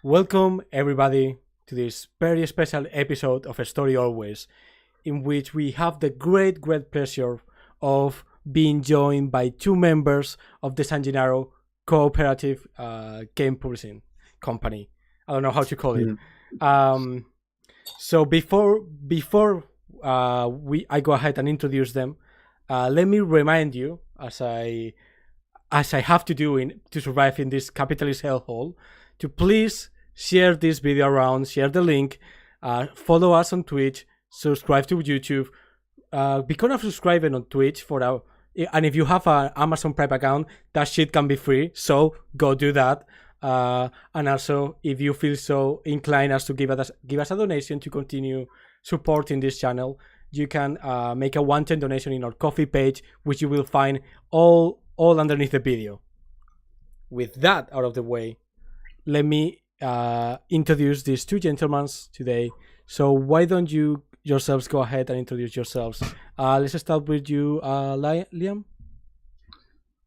Welcome, everybody, to this very special episode of StoryAlways, in which we have the great pleasure of being joined by two members of the San Jenaro Cooperative Game Publishing Company. I don't know how to call it. Um, so before I go ahead and introduce them, let me remind you, as I have to do to survive in this capitalist hellhole, to please share this video around, share the link, follow us on Twitch, subscribe to YouTube, become a subscriber on Twitch and if you have an Amazon Prime account, that shit can be free, so go do that. And also, if you feel so inclined as to give us a donation to continue supporting this channel, you can make a one-time donation in our Coffee page, which you will find all underneath the video. With that out of the way, let me introduce these two gentlemen today. So why don't you yourselves go ahead and introduce yourselves? Let's start with you, Liam.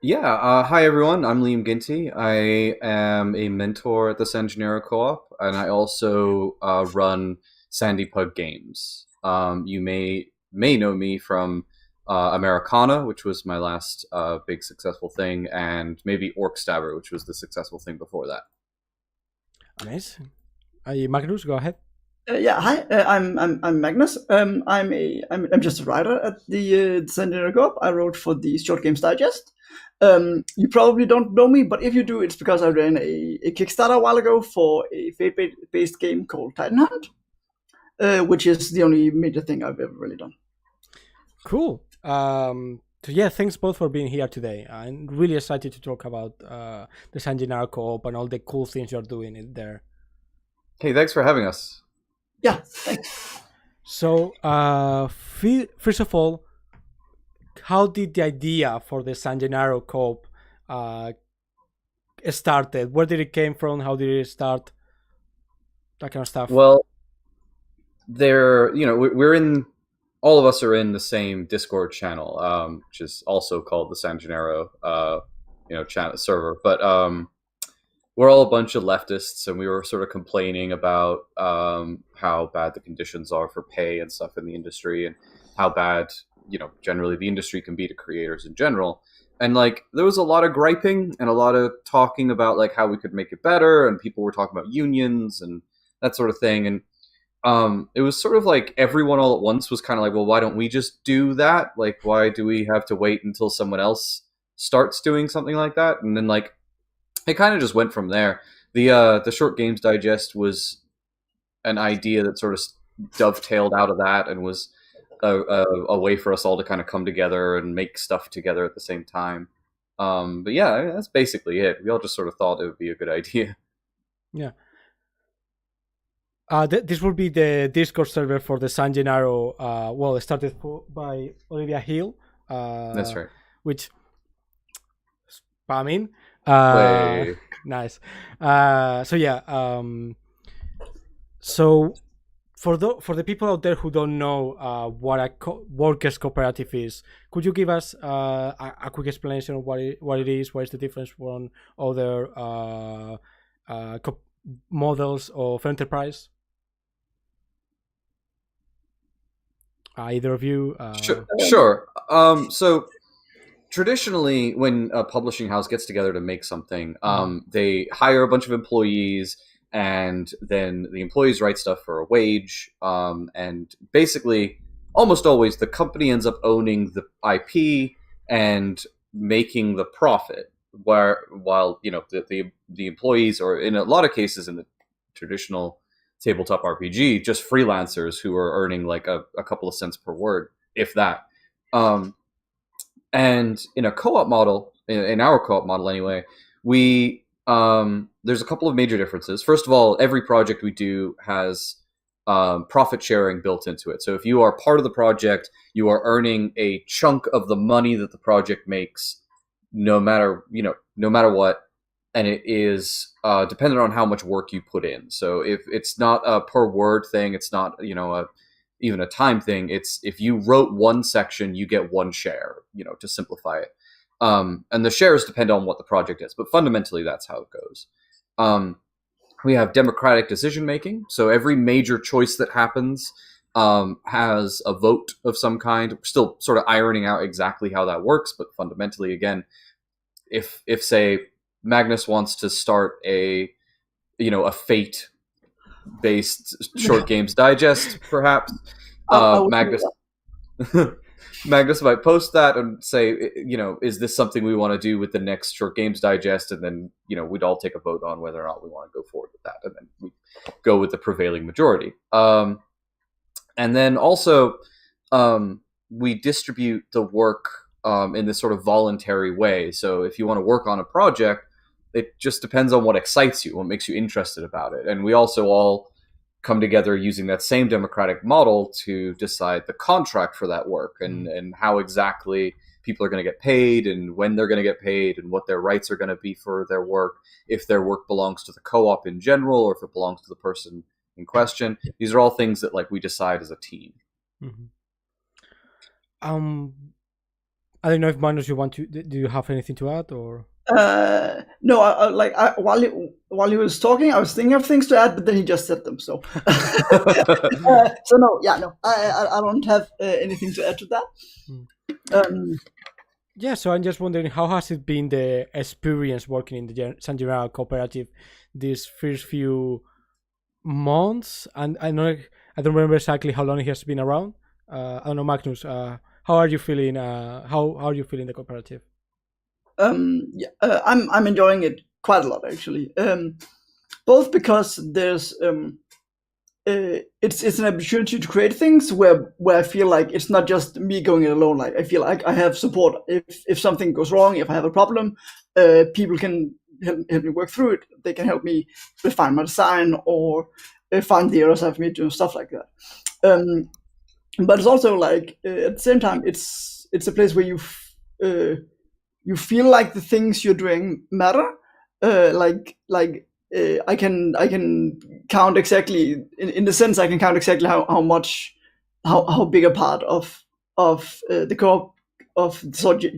Yeah, hi everyone. I'm Liam Ginty. I am a mentor at the San Jenaro Co-Op, and I also run Sandy Pug Games. You may know me from Americana, which was my last big successful thing, and maybe Orc Stabr, which was the successful thing before that. Nice. Magnus, go ahead. Hi. I'm Magnus. I'm just a writer at the San Jenaro Co-op. I wrote for the Short Games Digest. You probably don't know me, but if you do, it's because I ran a Kickstarter a while ago for a fate-based game called Titan Hunt, which is the only major thing I've ever really done. Cool. So yeah, thanks both for being here today. I'm really excited to talk about the San Jenaro Co-op and all the cool things you're doing in there. Hey, thanks for having us. Yeah, thanks. So, first of all, how did the idea for the San Jenaro Co-op started? Where did it came from? How did it start? That kind of stuff. Well, we're in. All of us are in the same Discord channel, which is also called the San Jenaro, channel server. But we're all a bunch of leftists, and we were sort of complaining about how bad the conditions are for pay and stuff in the industry, and how bad, generally the industry can be to creators in general. And there was a lot of griping and a lot of talking about how we could make it better, and people were talking about unions and that sort of thing. And it was sort of everyone all at once was kind of well, why don't we just do that? Why do we have to wait until someone else starts doing something like that? And then it kind of just went from there. The Short Games Digest was an idea that sort of dovetailed out of that and was a way for us all to kind of come together and make stuff together at the same time. But yeah, that's basically it. We all just sort of thought it would be a good idea. Yeah. This will be the Discord server for the San Jenaro. Well, started by Olivia Hill. That's right. Which spamming. Nice. So yeah. So for the people out there who don't know what a workers cooperative is, could you give us a quick explanation of what it is? What is the difference from other models of enterprise? Either of you? Sure. So traditionally, when a publishing house gets together to make something, they hire a bunch of employees, and then the employees write stuff for a wage. And basically, almost always, the company ends up owning the IP and making the profit, while the employees, or in a lot of cases in the traditional tabletop RPG, just freelancers who are earning a couple of cents per word, if that. And in a co-op model, in our co-op model anyway, we there's a couple of major differences. First of all, every project we do has profit sharing built into it. So if you are part of the project, you are earning a chunk of the money that the project makes, no matter what. And it is dependent on how much work you put in. So if it's not a per word thing, it's not even a time thing. It's if you wrote one section, you get one share. To simplify it, and the shares depend on what the project is, but fundamentally that's how it goes. We have democratic decision making. So every major choice that happens has a vote of some kind. We're still sort of ironing out exactly how that works, but fundamentally, again, if say Magnus wants to start a fate-based short games digest, perhaps Magnus Magnus might post that and say, is this something we want to do with the next short games digest? And then, we'd all take a vote on whether or not we want to go forward with that. And then we go with the prevailing majority. And then also, we distribute the work in this sort of voluntary way. So if you want to work on a project, it just depends on what excites you, what makes you interested about it. And we also all come together using that same democratic model to decide the contract for that work and how exactly people are going to get paid and when they're going to get paid and what their rights are going to be for their work, if their work belongs to the co-op in general or if it belongs to the person in question. These are all things that we decide as a team. Mm-hmm. I don't know if Magnus, do you have anything to add or? No, while he was talking, I was thinking of things to add, but then he just said them. So, so no, I don't have anything to add to that. Yeah, so I'm just wondering, how has it been the experience working in the San Jenaro Cooperative these first few months? And I don't remember exactly how long it has been around. I don't know, Magnus. How are you feeling? How are you feeling the cooperative? I'm enjoying it quite a lot, actually. Both because there's it's an opportunity to create things where I feel like it's not just me going it alone. Like I feel like I have support. If something goes wrong, if I have a problem, people can help me work through it. They can help me refine my design or find the errors I've made, stuff like that. But it's also at the same time, it's a place where you feel like the things you're doing matter. I can count exactly in the sense I can count exactly how big a part of the co-op of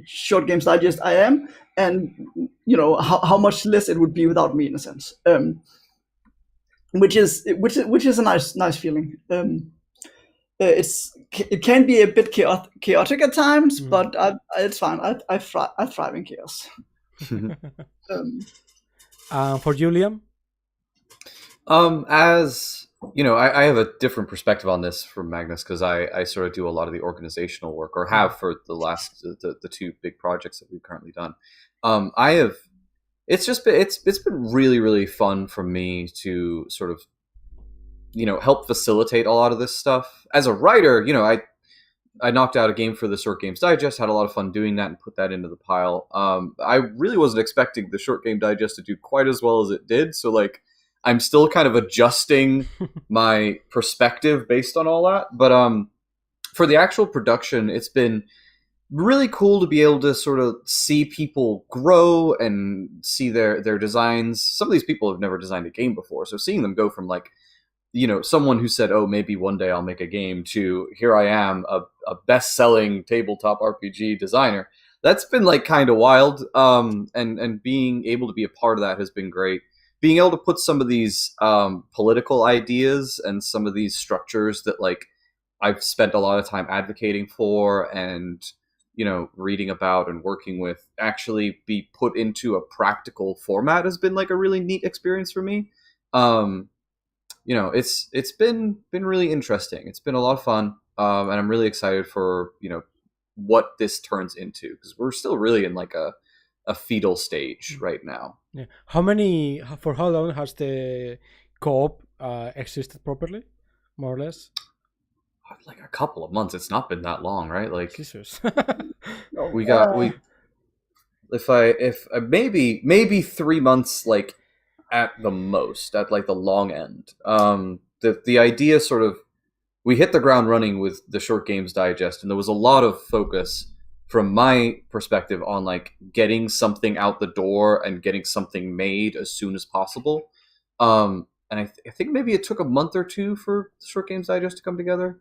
short games digest I am, and how much less it would be without me, in a sense. Which is a nice feeling. It can be a bit chaotic at times, but it's fine. I thrive in chaos. For Julian, as I have a different perspective on this from Magnus because I sort of do a lot of the organizational work, or have for the last the two big projects that we've currently done. It's been really, really fun for me to sort of help facilitate a lot of this stuff. As a writer, I knocked out a game for the Short Games Digest, had a lot of fun doing that and put that into the pile. I really wasn't expecting the Short Game Digest to do quite as well as it did. So I'm still kind of adjusting my perspective based on all that. But for the actual production, it's been really cool to be able to sort of see people grow and see their designs. Some of these people have never designed a game before. So seeing them go from someone who said, oh, maybe one day I'll make a game, to here I am, a best-selling tabletop RPG designer. That's been kind of wild. And being able to be a part of that has been great. Being able to put some of these political ideas and some of these structures that I've spent a lot of time advocating for and reading about and working with actually be put into a practical format has been a really neat experience for me. It's been really interesting. It's been a lot of fun, and I'm really excited for what this turns into, because we're still really in a fetal stage right now. Yeah. For how long has the co-op existed properly, more or less? A couple of months. It's not been that long, right? Jesus. Maybe 3 months, at the most, at the long end. The idea sort of, we hit the ground running with the Short Games Digest, and there was a lot of focus from my perspective on getting something out the door and getting something made as soon as possible. And I think maybe it took a month or two for the Short Games Digest to come together.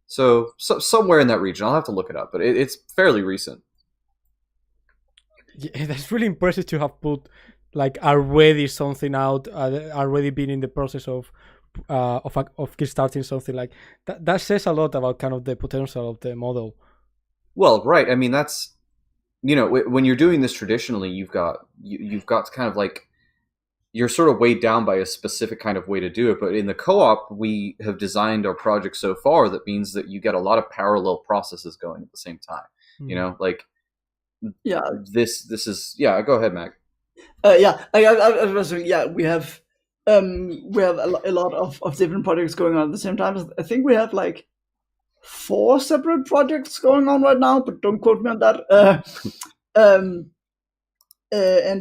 So somewhere in that region. I'll have to look it up, but it's fairly recent. Yeah, that's really impressive to have put like already something out, already been in the process of kickstarting something like that. That says a lot about kind of the potential of the model. Well, right. I mean, that's, when you're doing this traditionally, you've got kind of like, you're sort of weighed down by a specific kind of way to do it. But in the co-op, we have designed our project so far that means that you get a lot of parallel processes going at the same time. Like, yeah, this is, yeah, go ahead, Mag. Yeah, I was saying, yeah, we have a lot of different projects going on at the same time. I think we have like 4 separate projects going on right now, but don't quote me on that. And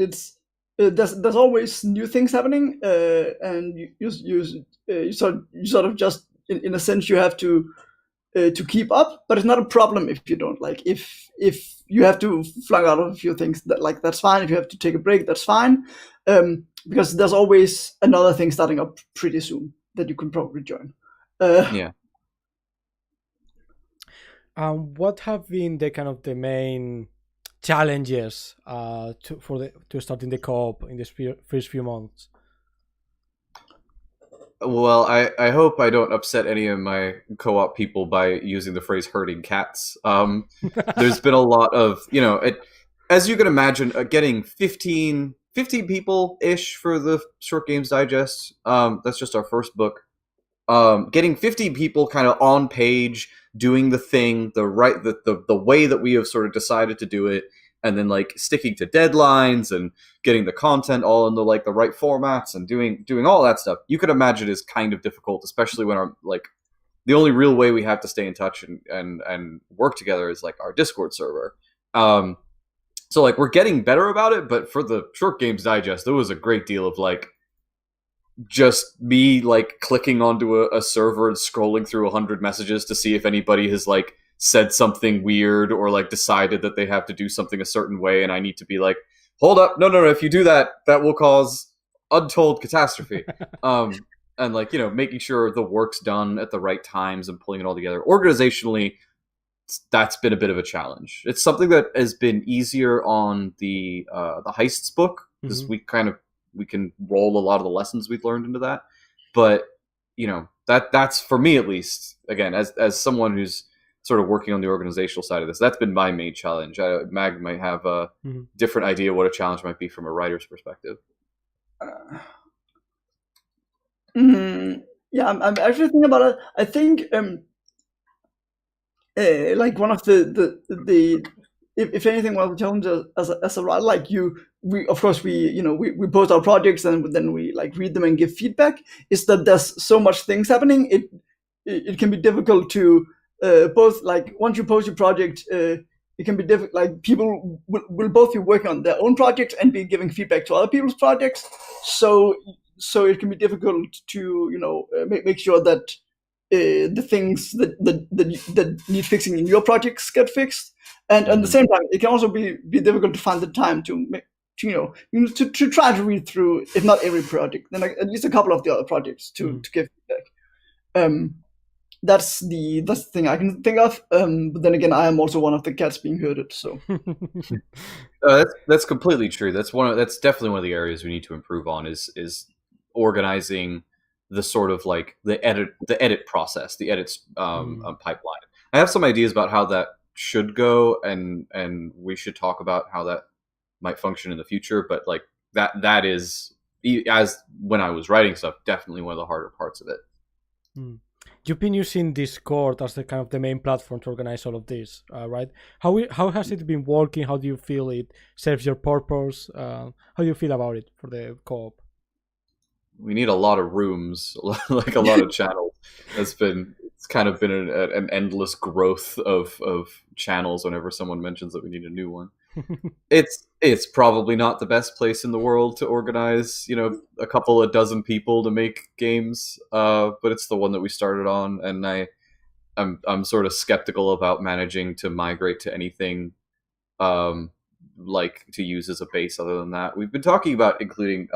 it's there's always new things happening, and you sort of just in a sense you have to keep up, but it's not a problem if you don't. Like if you have to flunk out of a few things, that's fine. If you have to take a break, that's fine, because there's always another thing starting up pretty soon that you can probably join. Yeah. What have been the kind of the main challenges to starting the co-op in the first few months? Well, I hope I don't upset any of my co-op people by using the phrase herding cats. There's been a lot of, as you can imagine, getting 15 people-ish for the Short Games Digest. That's just our first book. Getting 50 people kind of on page, doing the thing, the way that we have sort of decided to do it, and then like sticking to deadlines and getting the content all in the right formats and doing all that stuff, you could imagine is kind of difficult, especially when the only real way we have to stay in touch and work together is like our Discord server. So like we're getting better about it, but for the Short Games Digest, there was a great deal of like just me like clicking onto a server and scrolling through 100 messages to see if anybody has like said something weird or like decided that they have to do something a certain way, and I need to be like, hold up, no, if you do that, that will cause untold catastrophe. And like, making sure the work's done at the right times and pulling it all together. Organizationally, that's been a bit of a challenge. It's something that has been easier on the Heists book, because we can roll a lot of the lessons we've learned into that. But, that's for me, at least, again, as someone who's sort of working on the organizational side of this, that's been my main challenge. Mag might have a different idea what a challenge might be from a writer's perspective. Yeah, I'm actually thinking about it. I think like one of the if anything, one of the challenges as a writer, like we post our projects and then we like read them and give feedback, is that there's so much things happening. It can be difficult to both, like once you post your project, it can be difficult. Like people will both be working on their own projects and be giving feedback to other people's projects. So it can be difficult to make sure that the things that need fixing in your projects get fixed, and at the same time, it can also be difficult to find the time to try to read through, if not every project, then like at least a couple of the other projects to give feedback. That's the thing I can think of. But then again, I am also one of the cats being herded. So that's completely true. That's definitely one of the areas we need to improve on is organizing the sort of like the edit process, the edits pipeline. I have some ideas about how that should go, and we should talk about how that might function in the future. But like that is, as when I was writing stuff, definitely one of the harder parts of it. You've been using Discord as the kind of the main platform to organize all of this, right? How has it been working? How do you feel it serves your purpose? How do you feel about it for the co-op? We need a lot of rooms, like a lot of channels. It's kind of been an endless growth of channels. Whenever someone mentions that we need a new one, it's probably not the best place in the world to organize, a couple of dozen people to make games. But it's the one that we started on, and I'm sort of skeptical about managing to migrate to anything like to use as a base other than that. We've been talking about including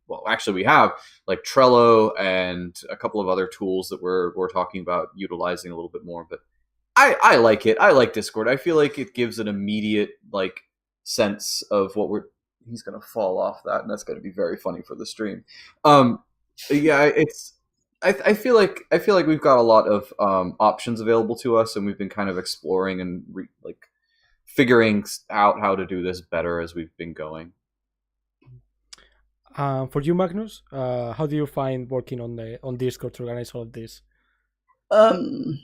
well, actually, we have like Trello and a couple of other tools that we're talking about utilizing a little bit more. But I like it. I like Discord. I feel like it gives an immediate like sense of what we're he's gonna fall off that, and that's gonna be very funny for the stream. Yeah, I feel like we've got a lot of options available to us, and we've been kind of exploring and figuring out how to do this better as we've been going. For you, Magnus, how do you find working on Discord to organize all of this? I'm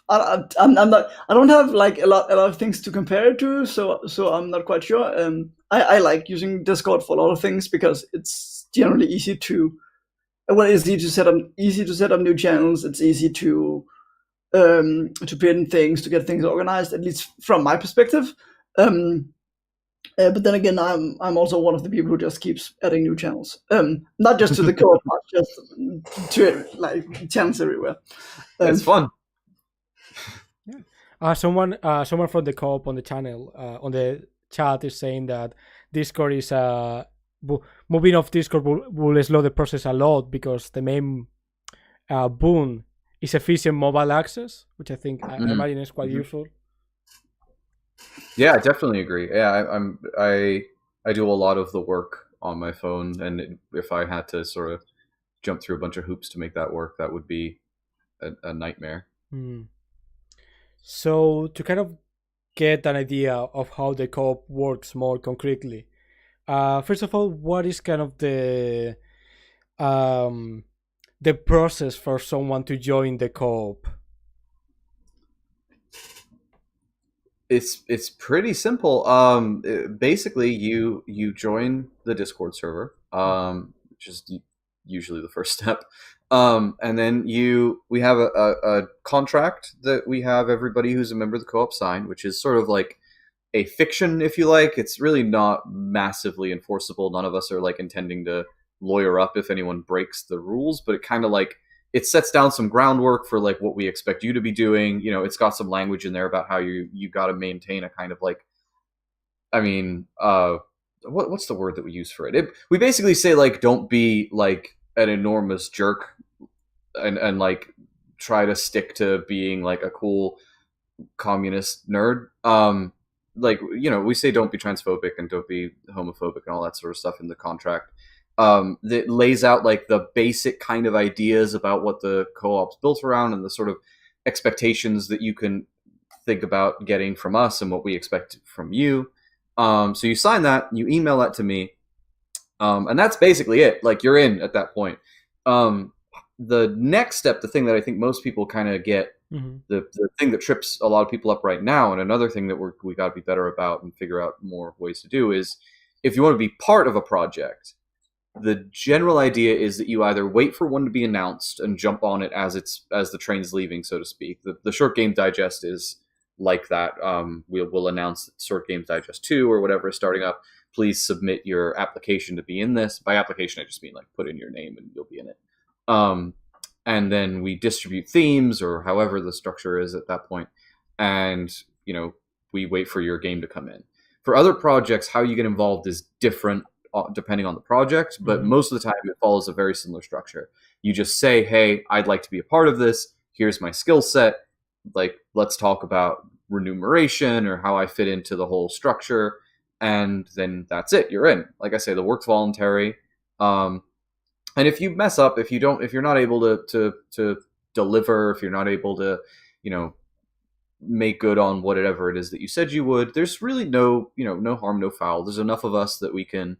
not. I don't have like a lot of things to compare it to, so I'm not quite sure. I like using Discord for a lot of things because it's generally easy to. Well, it's easy to set up new channels. It's easy to pin things, to get things organized. At least from my perspective. But then again, I'm also one of the people who just keeps adding new channels. Not just to the co-op, just to like channels everywhere. It's fun. Yeah. Someone from the co-op on the channel on the chat is saying that Discord is moving off Discord will slow the process a lot because the main boon is efficient mobile access, which I think I imagine is quite useful. Yeah, I definitely agree. Yeah, I do a lot of the work on my phone, and if I had to sort of jump through a bunch of hoops to make that work, that would be a nightmare. So to kind of get an idea of how the co-op works more concretely, first of all, what is kind of the process for someone to join the co-op? It's pretty simple. Basically, you join the Discord server, which is usually the first step, and then we have a contract that we have everybody who's a member of the co-op sign, which is sort of like a fiction, if you like. It's really not massively enforceable. None of us are like intending to lawyer up if anyone breaks the rules, but it kind of like it sets down some groundwork for like what we expect you to be doing. You know, it's got some language in there about how you got to maintain a kind of like, I mean, what's the word that we use for it? We basically say like, don't be like an enormous jerk and like try to stick to being like a cool communist nerd. Like, you know, we say don't be transphobic and don't be homophobic and all that sort of stuff in the contract. That lays out like the basic kind of ideas about what the co-op's built around and the sort of expectations that you can think about getting from us and what we expect from you. So you sign that, you email that to me, and that's basically it. Like, you're in at that point. The next step, the thing that I think most people kind of get, the thing that trips a lot of people up right now, and another thing that we got to be better about and figure out more ways to do, is if you want to be part of a project, the general idea is that you either wait for one to be announced and jump on it as the train's leaving, so to speak. The Short Game Digest is like that. We'll announce that Short Games Digest 2 or whatever is starting up. Please submit your application to be in this. By application, I just mean like put in your name and you'll be in it. And then we distribute themes or however the structure is at that point. And, you know, we wait for your game to come in. For other projects, how you get involved is different depending on the project, but most of the time it follows a very similar structure. You just say, hey, I'd like to be a part of this. Here's my skill set. Like, let's talk about remuneration or how I fit into the whole structure. And then that's it. You're in. Like I say, the work's voluntary. And if you mess up, if you're not able to deliver, if you're not able to, you know, make good on whatever it is that you said you would, there's really no harm, no foul. There's enough of us that we can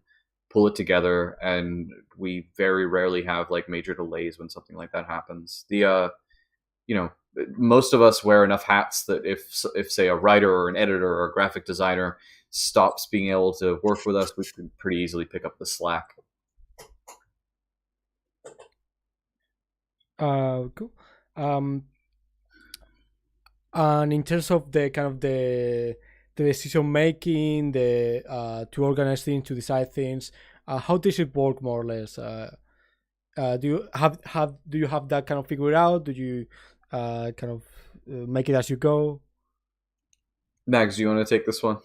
pull it together, and we very rarely have like major delays when something like that happens. Most of us wear enough hats that if say a writer or an editor or a graphic designer stops being able to work with us, we can pretty easily pick up the slack. Cool. And in terms of the kind of the decision making, to organize things, to decide things, how does it work more or less? Do you have that kind of figured out? Do you kind of make it as you go? Mags, do you want to take this one?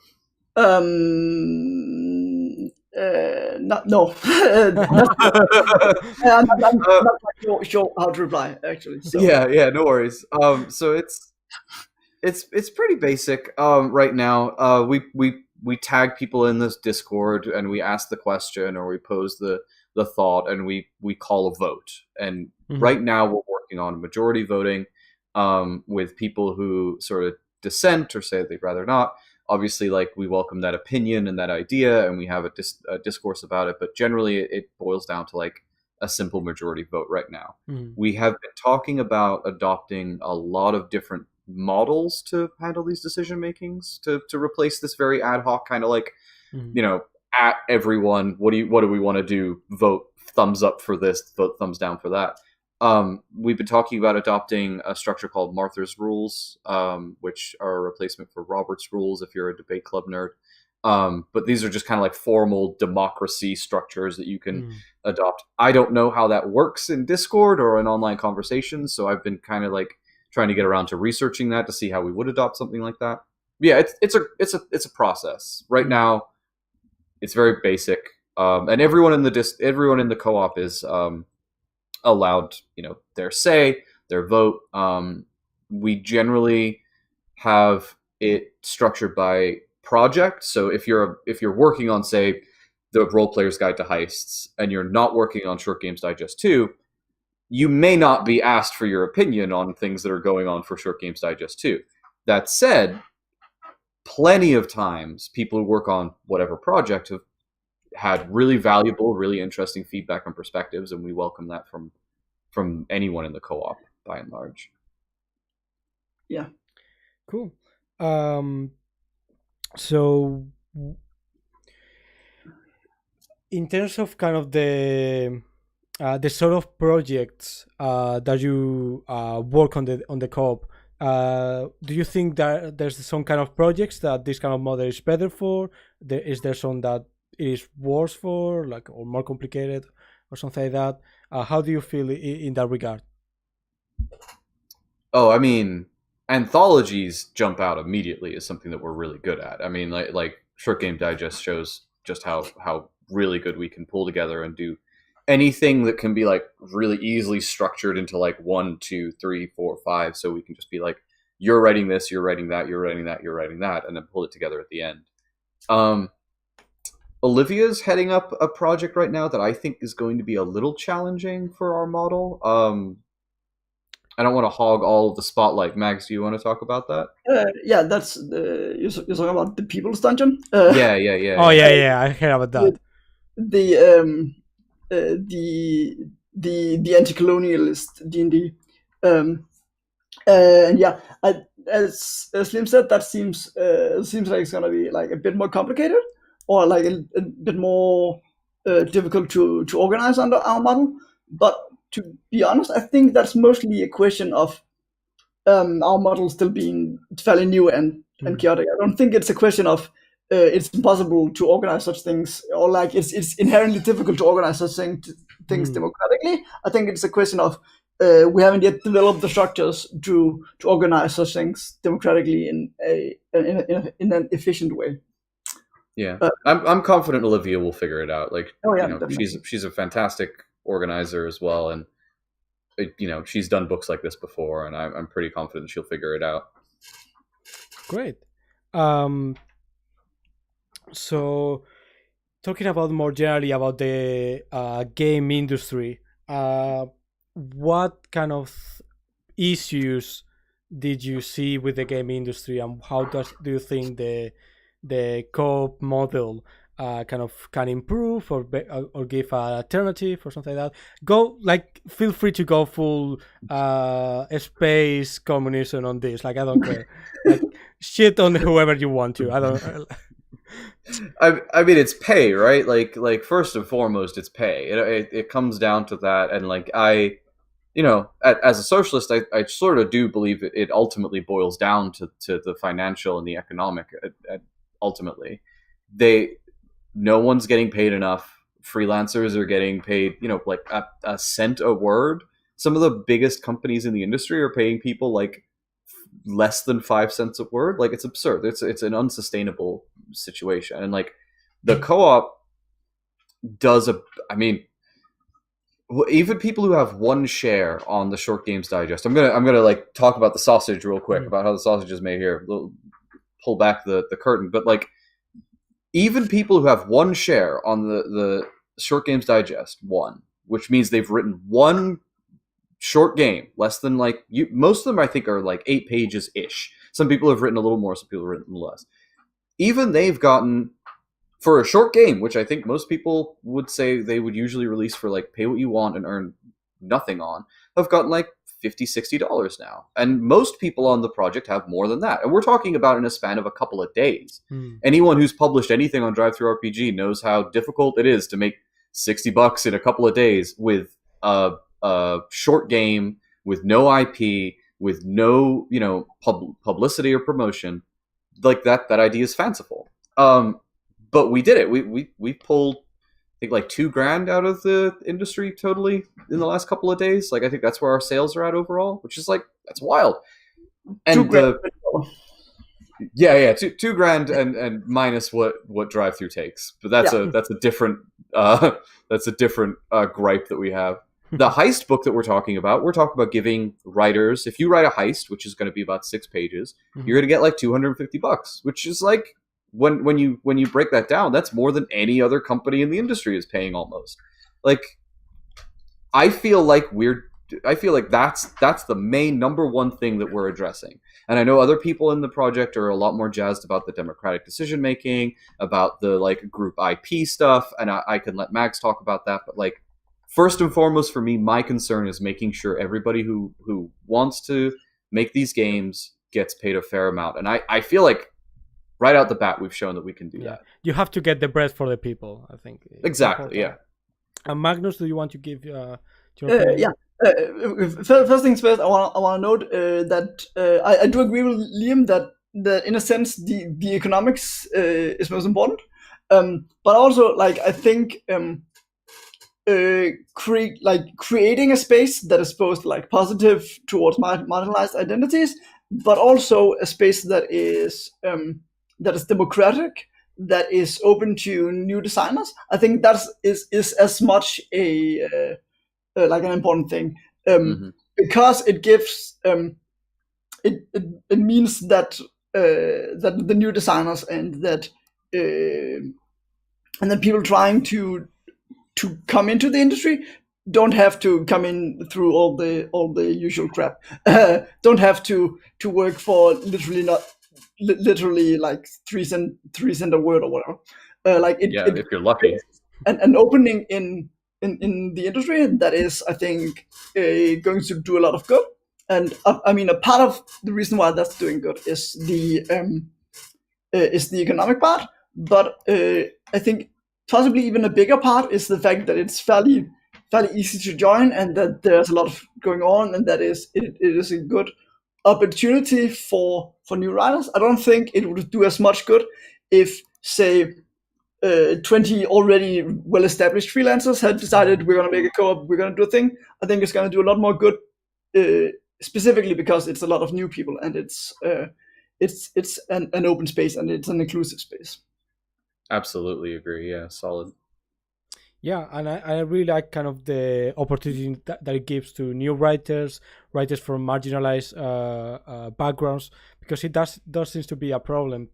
No. I'm not quite sure how to reply, actually. So. Yeah, no worries. So it's pretty basic right now. We we tag people in this Discord and we ask the question or we pose the thought and we call a vote. And right now we're working on majority voting with people who sort of dissent or say they'd rather not. Obviously, like, we welcome that opinion and that idea, and we have a discourse about it. But generally, it boils down to like a simple majority vote right now. We have been talking about adopting a lot of different models to handle these decision makings to replace this very ad hoc kind of like, you know, at everyone, what do we want to do? Vote thumbs up for this, vote thumbs down for that. We've been talking about adopting a structure called Martha's Rules, which are a replacement for Robert's Rules if you're a debate club nerd. But these are just kind of like formal democracy structures that you can adopt. I don't know how that works in Discord or in online conversations, so I've been kind of like trying to get around to researching that to see how we would adopt something like that. Yeah, it's a process. Right now, it's very basic, and everyone in the co-op is allowed, you know, their say, their vote. We generally have it structured by project. So if you're working on, say, the Roleplayer's Guide to Heists, and you're not working on Short Games Digest 2, you may not be asked for your opinion on things that are going on for Short Games Digest 2. That said, plenty of times people who work on whatever project have had really valuable, really interesting feedback and perspectives, and we welcome that from anyone in the co-op by and large. Yeah. Cool. So in terms of kind of the sort of projects that you work on the co-op, do you think that there's some kind of projects that this kind of model is better for? Is there some that it is worse for, like, or more complicated or something like that? How do you feel in that regard? Oh, I mean, anthologies jump out immediately as something that we're really good at. I mean, like Short Game Digest shows just how really good we can pull together and do anything that can be like really easily structured into like 1, 2, 3, 4, 5. So we can just be like, you're writing this, you're writing that, you're writing that, you're writing that, and then pull it together at the end. Olivia's heading up a project right now that I think is going to be a little challenging for our model. I don't want to hog all of the spotlight. Mags, do you want to talk about that? Yeah, that's you're talking about the People's Dungeon. Yeah. Oh yeah, I heard about that. The anti-colonialist D&D, and yeah, as Slim said, that seems like it's gonna be like a bit more complicated, or like a bit more difficult to organize under our model. But to be honest, I think that's mostly a question of our model still being fairly new and chaotic. I don't think it's a question of it's impossible to organize such things, or like it's inherently difficult to organize such things democratically. I think it's a question of we haven't yet developed the structures to organize such things democratically in an efficient way. Yeah, I'm confident Olivia will figure it out. Like, oh yeah, you know, she's a fantastic organizer as well, and you know, she's done books like this before, and I'm pretty confident she'll figure it out. Great. So talking about more generally about the game industry, what kind of issues did you see with the game industry, and how do you think the co-op model kind of can improve or give an alternative or something like that? Feel free to go full space communism on this. Like, I don't care. Like, shit on whoever you want to. I don't. I mean, it's pay, right? Like first and foremost, it's pay. It comes down to that, and like you know, as a socialist, I sort of do believe it ultimately boils down to the financial and the economic. Ultimately, no one's getting paid enough. Freelancers are getting paid, you know, like a cent a word. Some of the biggest companies in the industry are paying people like less than 5 cents a word. Like, it's absurd. It's an unsustainable situation. And like the co-op does I mean, even people who have one share on the Short Games Digest. I'm gonna like talk about the sausage real quick, about how the sausage is made here. Pull back the curtain, but like even people who have one share on the Short Games Digest, one, which means they've written one short game, less than like most of them I think are like 8 pages ish. Some people have written a little more, some people have written less. Even they've gotten, for a short game, which I think most people would say they would usually release for like pay what you want and earn nothing on, have gotten like $50-$60 now. And most people on the project have more than that. And we're talking about in a span of a couple of days. Anyone who's published anything on DriveThruRPG knows how difficult it is to make $60 in a couple of days with a short game, with no IP, with no, publicity or promotion. Like that idea is fanciful. But we did it. We pulled, I think, like $2,000 out of the industry totally in the last couple of days. Like, I think that's where our sales are at overall, which is like, that's wild. And yeah, $2,000 and minus what drive-thru takes. But that's a different gripe that we have. The Heist book that we're talking about giving writers, if you write a heist, which is going to be about 6 pages, you're going to get like $250, which is like, when you break that down, that's more than any other company in the industry is paying almost. Like, I feel like that's the main number one thing that we're addressing. And I know other people in the project are a lot more jazzed about the democratic decision making, about the like group IP stuff, and I can let Max talk about that. But like, first and foremost for me, my concern is making sure everybody who wants to make these games gets paid a fair amount. And I feel like right out the bat, we've shown that we can do that. You have to get the bread for the people, I think. Exactly, yeah. And Magnus, do you want to give your first things first, I want to note that I do agree with Liam that in a sense the economics is most important. But also, like, I think creating a space that is both like positive towards marginalized identities, but also a space that is democratic, that is open to new designers. I think that is as much a like an important thing, because it gives it means that that the new designers and that people trying to come into the industry don't have to come in through all the usual crap. Don't have to work for literally like 3 cent a word or whatever. If you're lucky. An opening in the industry that is, I think, going to do a lot of good. And I mean, a part of the reason why that's doing good is the economic part. But I think possibly even a bigger part is the fact that it's fairly easy to join, and that there's a lot of going on, and that it is a good opportunity for new writers. I don't think it would do as much good if, say, 20 already well-established freelancers had decided we're going to make a co-op, we're going to do a thing. I think it's going to do a lot more good, specifically because it's a lot of new people, and it's an open space, and it's an inclusive space. Absolutely agree. Yeah, solid. Yeah, and I really like kind of the opportunity that it gives to new writers from marginalized backgrounds, because it does seems to be a problem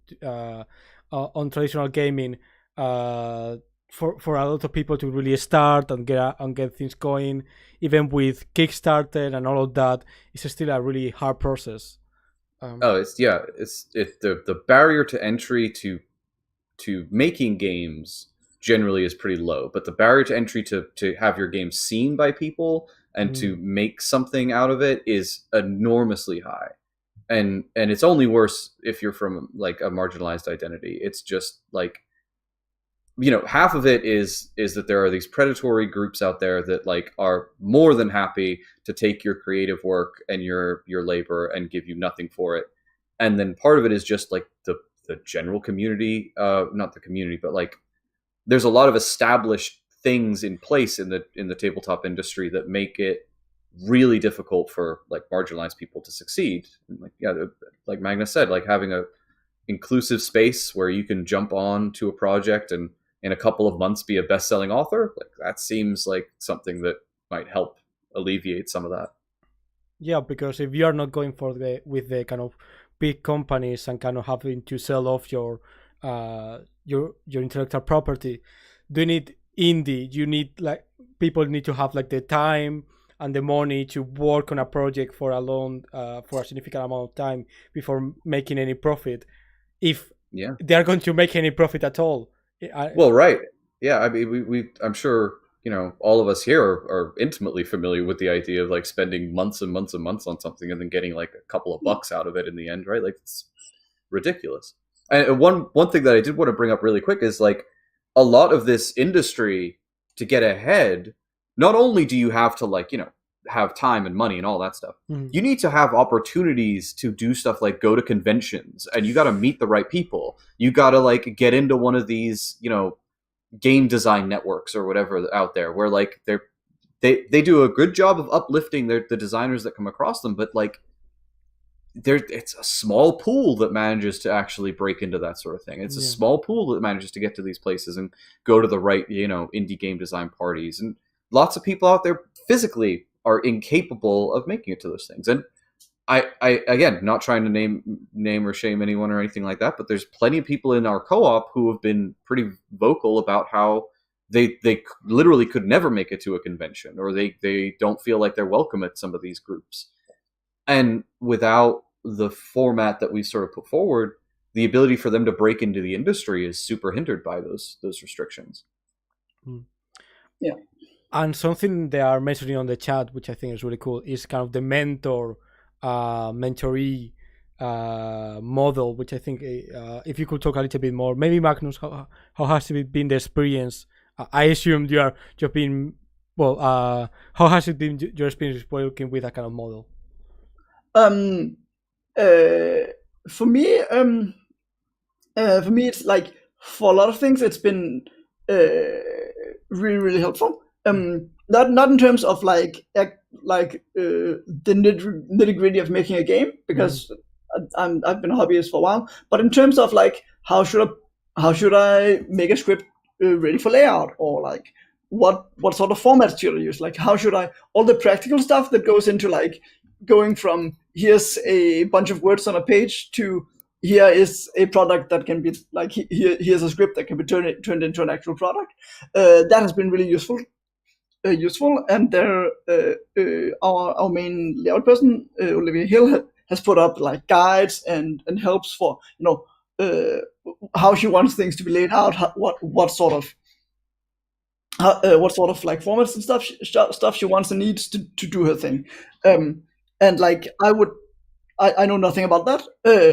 on traditional gaming for a lot of people to really start and get things going. Even with Kickstarter and all of that, it's still a really hard process. The barrier to entry to making games generally is pretty low, but the barrier to entry to have your game seen by people and to make something out of it is enormously high. And it's only worse if you're from like a marginalized identity. It's just like, half of it is that there are these predatory groups out there that like are more than happy to take your creative work and your labor and give you nothing for it. And then part of it is just like the general community, not the community, but like there's a lot of established things in place in the tabletop industry that make it really difficult for like marginalized people to succeed. And like Magnus said, like having a inclusive space where you can jump on to a project and in a couple of months be a best-selling author, like that seems like something that might help alleviate some of that. Yeah, because if you are not going with the kind of big companies and kind of having to sell off your your intellectual property. Do you need indie? You need like people need to have like the time and the money to work on a project for a long for a significant amount of time before making any profit. If Yeah. they are going to make any profit at all. Well, right. Yeah. I mean, I'm sure, all of us here are intimately familiar with the idea of like spending months and months and months on something and then getting like a couple of bucks out of it in the end, right? Like, it's ridiculous. And one thing that I did want to bring up really quick is like a lot of this industry, to get ahead, not only do you have to like, have time and money and all that stuff, you need to have opportunities to do stuff like go to conventions, and you got to meet the right people. You got to like get into one of these, game design networks or whatever out there, where like they do a good job of uplifting the designers that come across them, but like it's a small pool that manages to actually break into that sort of thing. It's a small pool that manages to get to these places and go to the right, indie game design parties. And lots of people out there physically are incapable of making it to those things. And I again, not trying to name or shame anyone or anything like that, but there's plenty of people in our co-op who have been pretty vocal about how they literally could never make it to a convention, or they don't feel like they're welcome at some of these groups. And without the format that we sort of put forward, the ability for them to break into the industry is super hindered by those restrictions. Yeah. And something they are mentioning on the chat, which I think is really cool, is kind of the mentoree model, which I think if you could talk a little bit more, maybe Magnus, how has it been the experience? I assume you've been how has it been your experience working with that kind of model? For me, it's like, for a lot of things, it's been really, really helpful. Not in terms of like the nitty gritty of making a game, because I've been a hobbyist for a while, but in terms of like how should I make a script ready for layout, or like what sort of formats should I use, like how should I, all the practical stuff that goes into like going from here's a bunch of words on a page to here is a product that can be like here's a script that can be turned into an actual product. That has been really useful. And there our main layout person, Olivia Hill, has put up like guides and helps for how she wants things to be laid out, what sort of like formats and stuff she wants and needs to do her thing. And like I know nothing about that,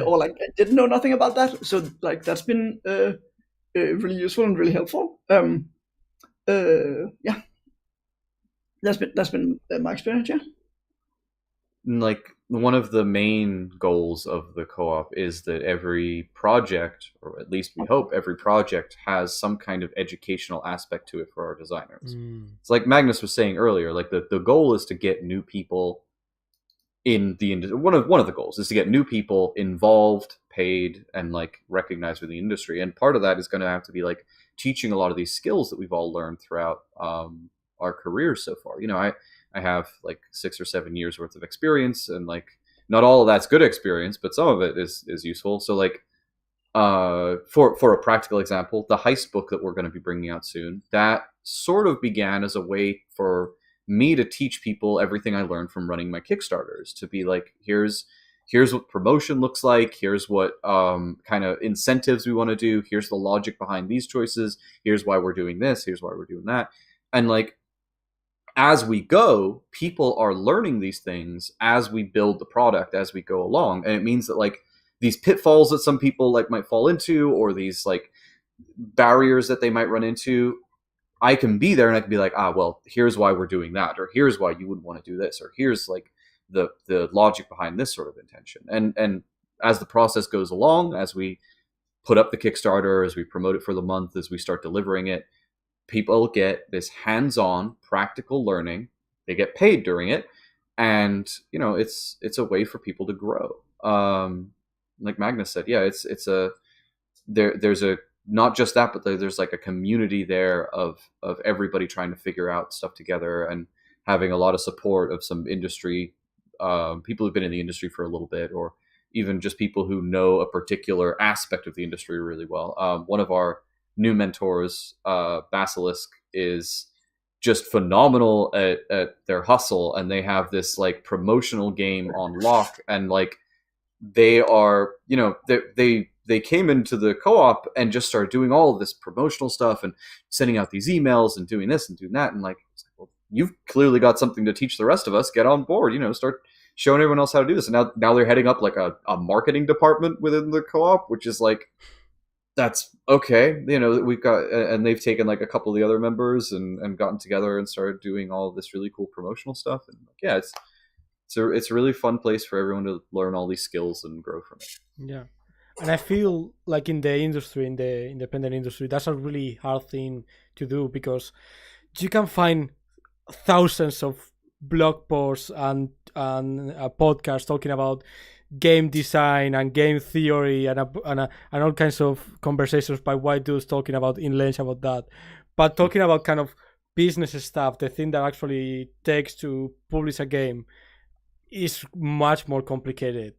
or like I didn't know nothing about that, so like that's been really useful and really helpful. Yeah, that's been my experience. Yeah. Like, one of the main goals of the co-op is that every project, or at least we hope every project, has some kind of educational aspect to it for our designers. It's like Magnus was saying earlier, like the goal is to get new people in the industry. One of the goals is to get new people involved, paid, and like recognized within the industry. And part of that is going to have to be like teaching a lot of these skills that we've all learned throughout our careers so far. I have like 6 or 7 years worth of experience, and like not all of that's good experience, but some of it is useful. So like for a practical example, the Heist book that we're going to be bringing out soon, that sort of began as a way for me to teach people everything I learned from running my Kickstarters, to be like, here's what promotion looks like, here's what kind of incentives we want to do, here's the logic behind these choices, here's why we're doing this, here's why we're doing that. And like, as we go, people are learning these things as we build the product, as we go along. And it means that like these pitfalls that some people like might fall into, or these like barriers that they might run into, I can be there and I can be like, well, here's why we're doing that, or here's why you wouldn't want to do this, or here's like the logic behind this sort of intention. And as the process goes along, as we put up the Kickstarter, as we promote it for the month, as we start delivering it, people get this hands-on practical learning. They get paid during it, and it's a way for people to grow. Like Magnus said, yeah, there's a not just that, but there's like a community there of everybody trying to figure out stuff together, and having a lot of support of some industry people who've been in the industry for a little bit, or even just people who know a particular aspect of the industry really well. One of our new mentors, Basilisk, is just phenomenal at their hustle, and they have this like promotional game on lock, and like they are, you know, they came into the co-op and just started doing all of this promotional stuff and sending out these emails and doing this and doing that, and like, well, you've clearly got something to teach the rest of us. Get on board, you know, start showing everyone else how to do this. And now they're heading up like a marketing department within the co-op, which is like, that's okay. You know, we've got, and they've taken like a couple of the other members and gotten together and started doing all of this really cool promotional stuff. And like, yeah, it's a really fun place for everyone to learn all these skills and grow from it. Yeah. And I feel like in the industry, in the independent industry, that's a really hard thing to do, because you can find thousands of blog posts and podcasts talking about game design and game theory and all kinds of conversations by white dudes talking about in length about that. But talking about kind of business stuff, the thing that actually takes to publish a game, is much more complicated.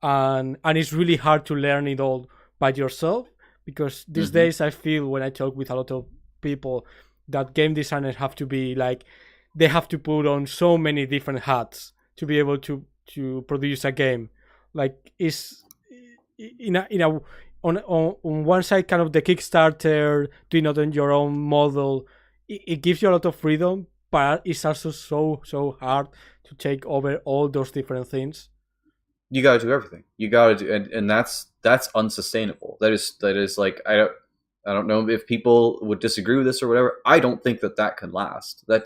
And it's really hard to learn it all by yourself, because these days I feel, when I talk with a lot of people, that game designers have to be like, they have to put on so many different hats to be able to produce a game. Like, is on one side, kind of the Kickstarter, doing it on your own model, it gives you a lot of freedom, but it's also so hard to take over all those different things. You got to do everything. You got to do, and that's unsustainable. That is like, I don't know if people would disagree with this or whatever. I don't think that can last. That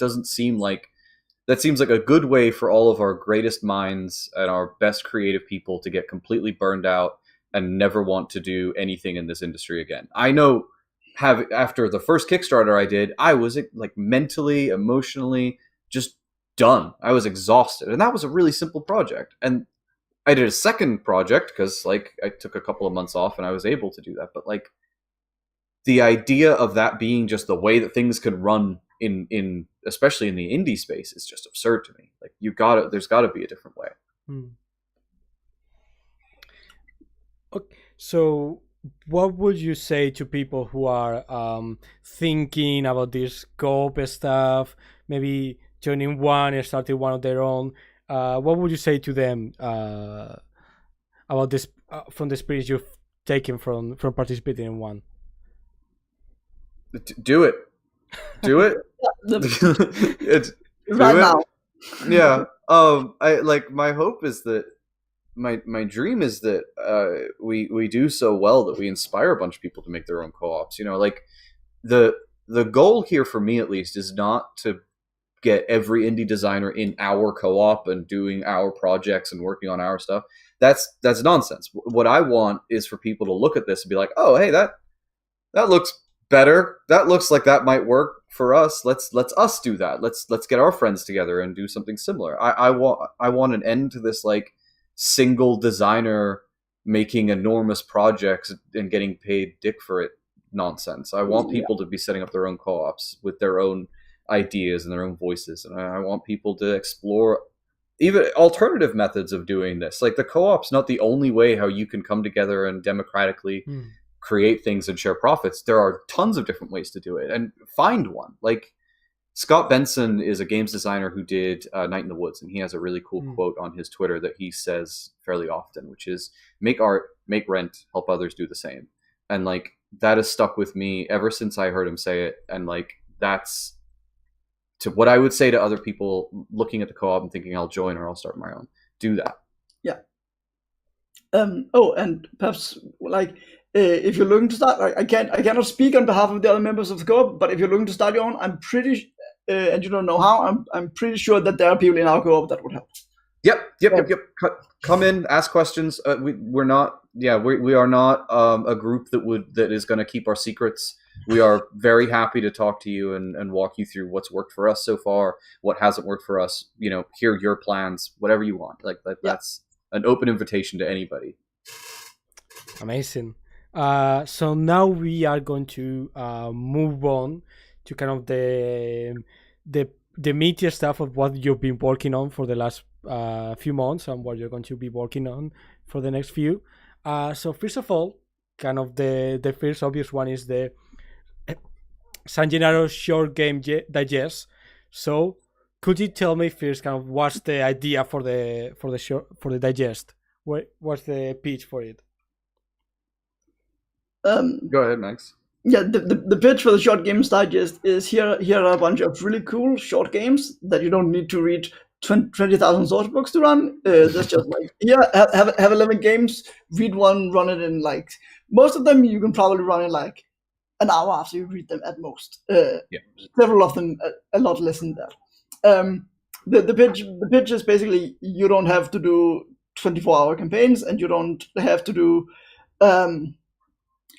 seems like a good way for all of our greatest minds and our best creative people to get completely burned out and never want to do anything in this industry again. I know, after the first Kickstarter I did, I was like mentally, emotionally just done. I was exhausted, and that was a really simple project. And I did a second project because like I took a couple of months off and I was able to do that. But like, the idea of that being just the way that things could run in especially in the indie space is just absurd to me. Like, there's gotta be a different way. Okay, so what would you say to people who are thinking about this co-op stuff, maybe joining one and starting one of their own? What would you say to them about this, from the experience you've taken from participating in one? Do it. It's right now. Yeah. I like, my hope is that my dream is that we do so well that we inspire a bunch of people to make their own co-ops. You know, like the goal here for me at least is not to get every indie designer in our co-op and doing our projects and working on our stuff. That's nonsense. What I want is for people to look at this and be like, oh, hey, that looks better. That looks like that might work for us. Let's us do that. Let's get our friends together and do something similar. I want an end to this like single designer making enormous projects and getting paid dick for it nonsense. I want people to be setting up their own co-ops with their own ideas and their own voices, and I want people to explore even alternative methods of doing this. Like, the co-op's not the only way how you can come together and democratically create things and share profits. There are tons of different ways to do it, and find one. Like, Scott Benson is a games designer who did Night in the Woods, and he has a really cool quote on his Twitter that he says fairly often, which is, make art, make rent, help others do the same. And like, that has stuck with me ever since I heard him say it. And like, that's to what I would say to other people looking at the co-op and thinking, I'll join or I'll start my own. Do that. Yeah. And perhaps like, if you're looking to start, I cannot speak on behalf of the other members of the co-op, but if you're looking to start your own, I'm pretty, and you don't know how, I'm pretty sure that there are people in our co-op that would help. Yep. Come in, ask questions. We are not a group that is going to keep our secrets. We are very happy to talk to you and walk you through what's worked for us so far, what hasn't worked for us. You know, hear your plans, whatever you want. Like that's an open invitation to anybody. Amazing. So now we are going to move on to kind of the the meatier stuff of what you've been working on for the last few months and what you're going to be working on for the next few. So first of all, kind of the first obvious one is the San Jenaro Short Game Digest. So could you tell me first kind of what's the idea for the digest? What's the pitch for it? Go ahead, Max. Yeah, the pitch for the Short Games Digest is here are a bunch of really cool short games that you don't need to read 20,000 source books to run. That's just like, have 11 games, read one, run it in like, most of them you can probably run in like an hour after you read them at most. Several of them a lot less than that. The pitch is basically you don't have to do 24-hour campaigns, and you don't have to do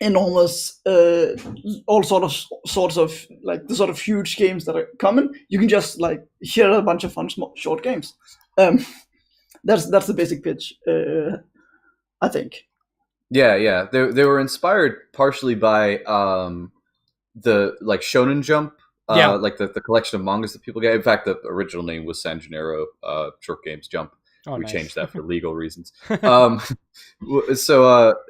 enormous all sorts of like the sort of huge games that are common. You can just like, here are a bunch of fun small short games. That's the basic pitch, I think. Yeah. They were inspired partially by the like Shonen Jump, like the collection of mangas that people get. In fact, the original name was San Jenaro Short Games Jump. We changed that for legal reasons. So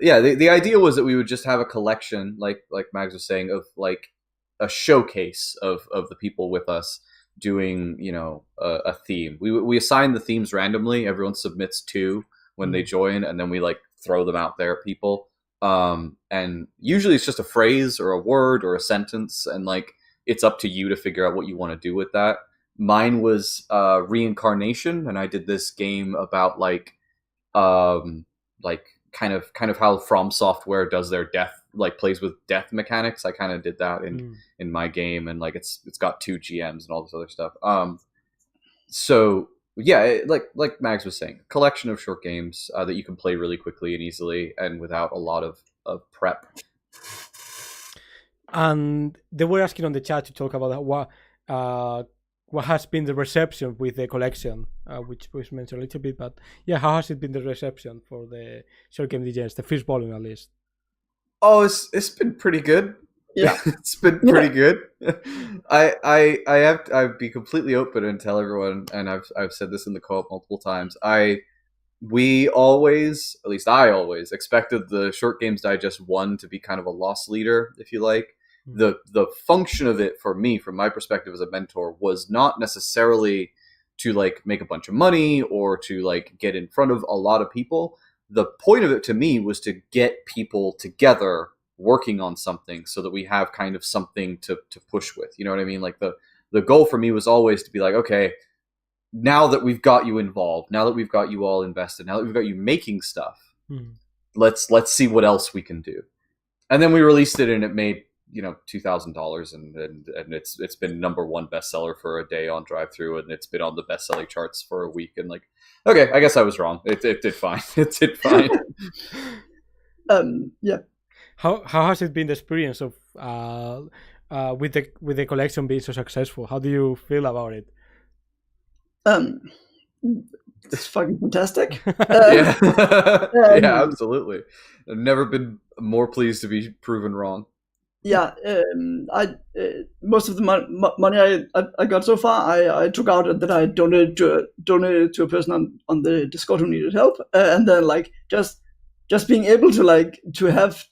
the idea was that we would just have a collection, like Mags was saying, of like a showcase of the people with us doing, a theme. We assign the themes randomly. Everyone submits 2 when they join, and then we like throw them out there at people. And usually it's just a phrase or a word or a sentence, and like it's up to you to figure out what you want to do with that. Mine was reincarnation, and I did this game about like kind of how From Software does their death, like plays with death mechanics. I kind of did that in my game, and like it's got 2 GMs and all this other stuff. So yeah, like Mags was saying, collection of short games that you can play really quickly and easily, and without a lot of prep. And they were asking on the chat to talk about what has been the reception with the collection, which was mentioned a little bit, but yeah, how has it been the reception for the Short Game Digest, the first volume at least? Oh, it's been pretty good. Yeah, it's been pretty good. I'd be completely open and tell everyone, and I've said this in the co-op multiple times. We always, at least I always, expected the Short Games Digest 1 to be kind of a loss leader, if you like. The function of it for me, from my perspective as a mentor, was not necessarily to like make a bunch of money or to like get in front of a lot of people. The point of it to me was to get people together working on something so that we have kind of something to push with. You know what I mean? Like the goal for me was always to be like, okay, now that we've got you involved, now that we've got you all invested, now that we've got you making stuff, let's see what else we can do. And then we released it, and it made $2,000, and it's been #1 bestseller for a day on drive-thru, and it's been on the best-selling charts for a week. And like, okay, I guess I was wrong. It did fine. It did fine. Yeah. How has it been the experience of with the collection being so successful? How do you feel about it? It's fucking fantastic. Yeah, absolutely. I've never been more pleased to be proven wrong. Yeah, most of the money I got so far, I took out and then I donated to a person on the Discord who needed help, and then like just being able to like to have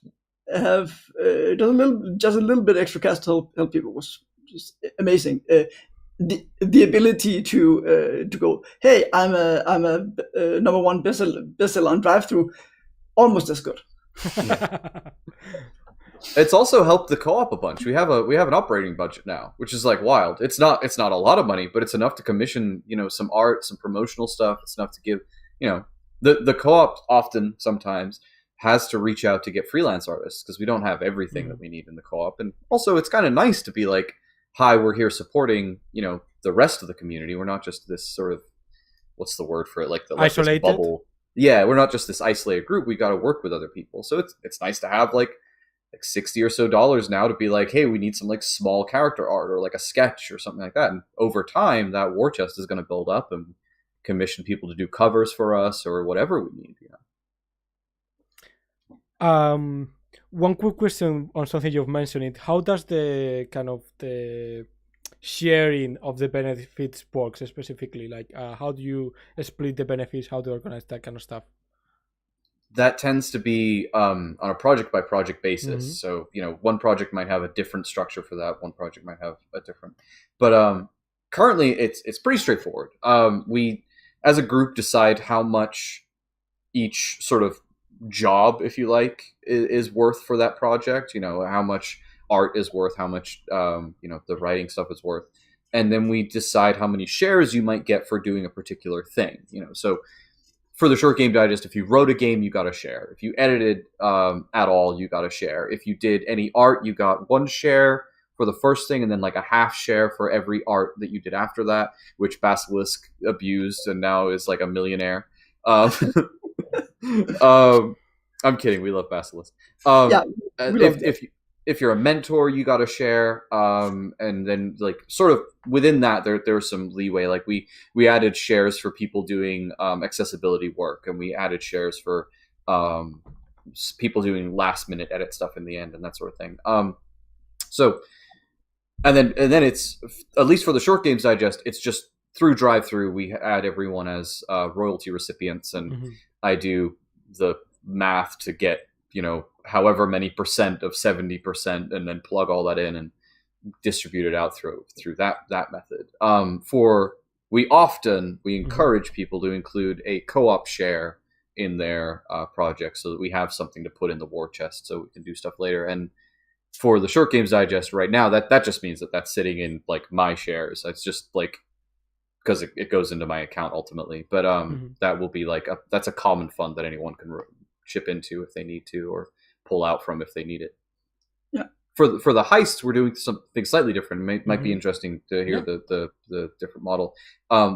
just a little bit extra cash to help people was just amazing. The ability to go, hey, I'm a #1 bestseller on drive-thru, almost as good. It's also helped the co-op a bunch. We have an operating budget now, which is like wild. It's not a lot of money, but it's enough to commission, some art, some promotional stuff. It's enough to give, the co-op sometimes has to reach out to get freelance artists because we don't have everything that we need in the co-op. And also it's kind of nice to be like, hi, we're here supporting, the rest of the community. We're not just this sort of, what's the word for it? Like the isolated bubble. Yeah, we're not just this isolated group. We got to work with other people. So it's nice to have like $60 or so now to be like, hey, we need some like small character art or like a sketch or something like that. And over time, that war chest is going to build up and commission people to do covers for us or whatever we need. One quick question on something you've mentioned: how does the kind of the sharing of the benefits works specifically? Like, how do you split the benefits? How to organize that kind of stuff? That tends to be on a project by project basis. So, one project might have a different structure for that. One project might have a different, but currently it's pretty straightforward. We, as a group, decide how much each sort of job, if you like, is worth for that project. How much art is worth, how much the writing stuff is worth, and then we decide how many shares you might get for doing a particular thing. So for the Short Game Digest, if you wrote a game, you got a share. If you edited at all, you got a share. If you did any art, you got 1 share for the first thing, and then like a half share for every art that you did after that, which Basilisk abused and now is like a millionaire. I'm kidding. We love Basilisk. If you're a mentor, you got a share, and then like sort of within that, there's some leeway. Like we added shares for people doing accessibility work, and we added shares for people doing last minute edit stuff in the end and that sort of thing. So and then it's, at least for the Short Games Digest, it's just through drive-through. We add everyone as royalty recipients, and I do the math to get however many percent of 70%, and then plug all that in and distribute it out through that method. We encourage people to include a co-op share in their project, so that we have something to put in the war chest so we can do stuff later. And for the Short Games Digest right now, that just means that that's sitting in like my shares. It's just like, because it goes into my account ultimately, but that will be like that's a common fund that anyone can chip into if they need to, or pull out from if they need it. Yeah. For the Heist, we're doing something slightly different. It might be interesting to hear the different model.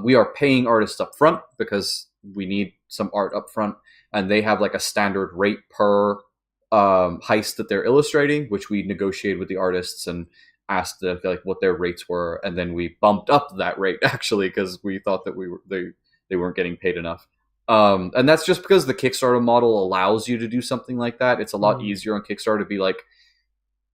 We are paying artists up front because we need some art up front, and they have like a standard rate per Heist that they're illustrating, which we negotiated with the artists and asked like what their rates were, and then we bumped up that rate actually because we thought that they weren't getting paid enough. And that's just because the Kickstarter model allows you to do something like that. It's a lot easier on Kickstarter to be like,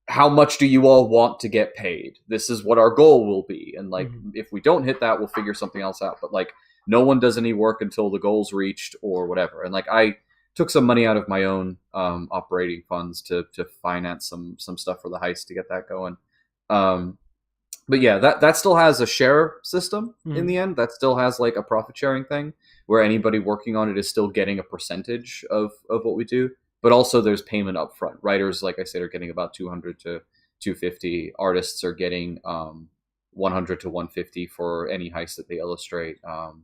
how much do you all want to get paid? This is what our goal will be. And like, if we don't hit that, we'll figure something else out. But like, no one does any work until the goal's reached or whatever. And like, I took some money out of my own operating funds to finance some stuff for the Heist to get that going. But yeah, that still has a share system in the end. That still has like a profit sharing thing where anybody working on it is still getting a percentage of what we do. But also there's payment up front. Writers, like I said, are getting about 200 to 250. Artists are getting 100 to 150 for any Heist that they illustrate. And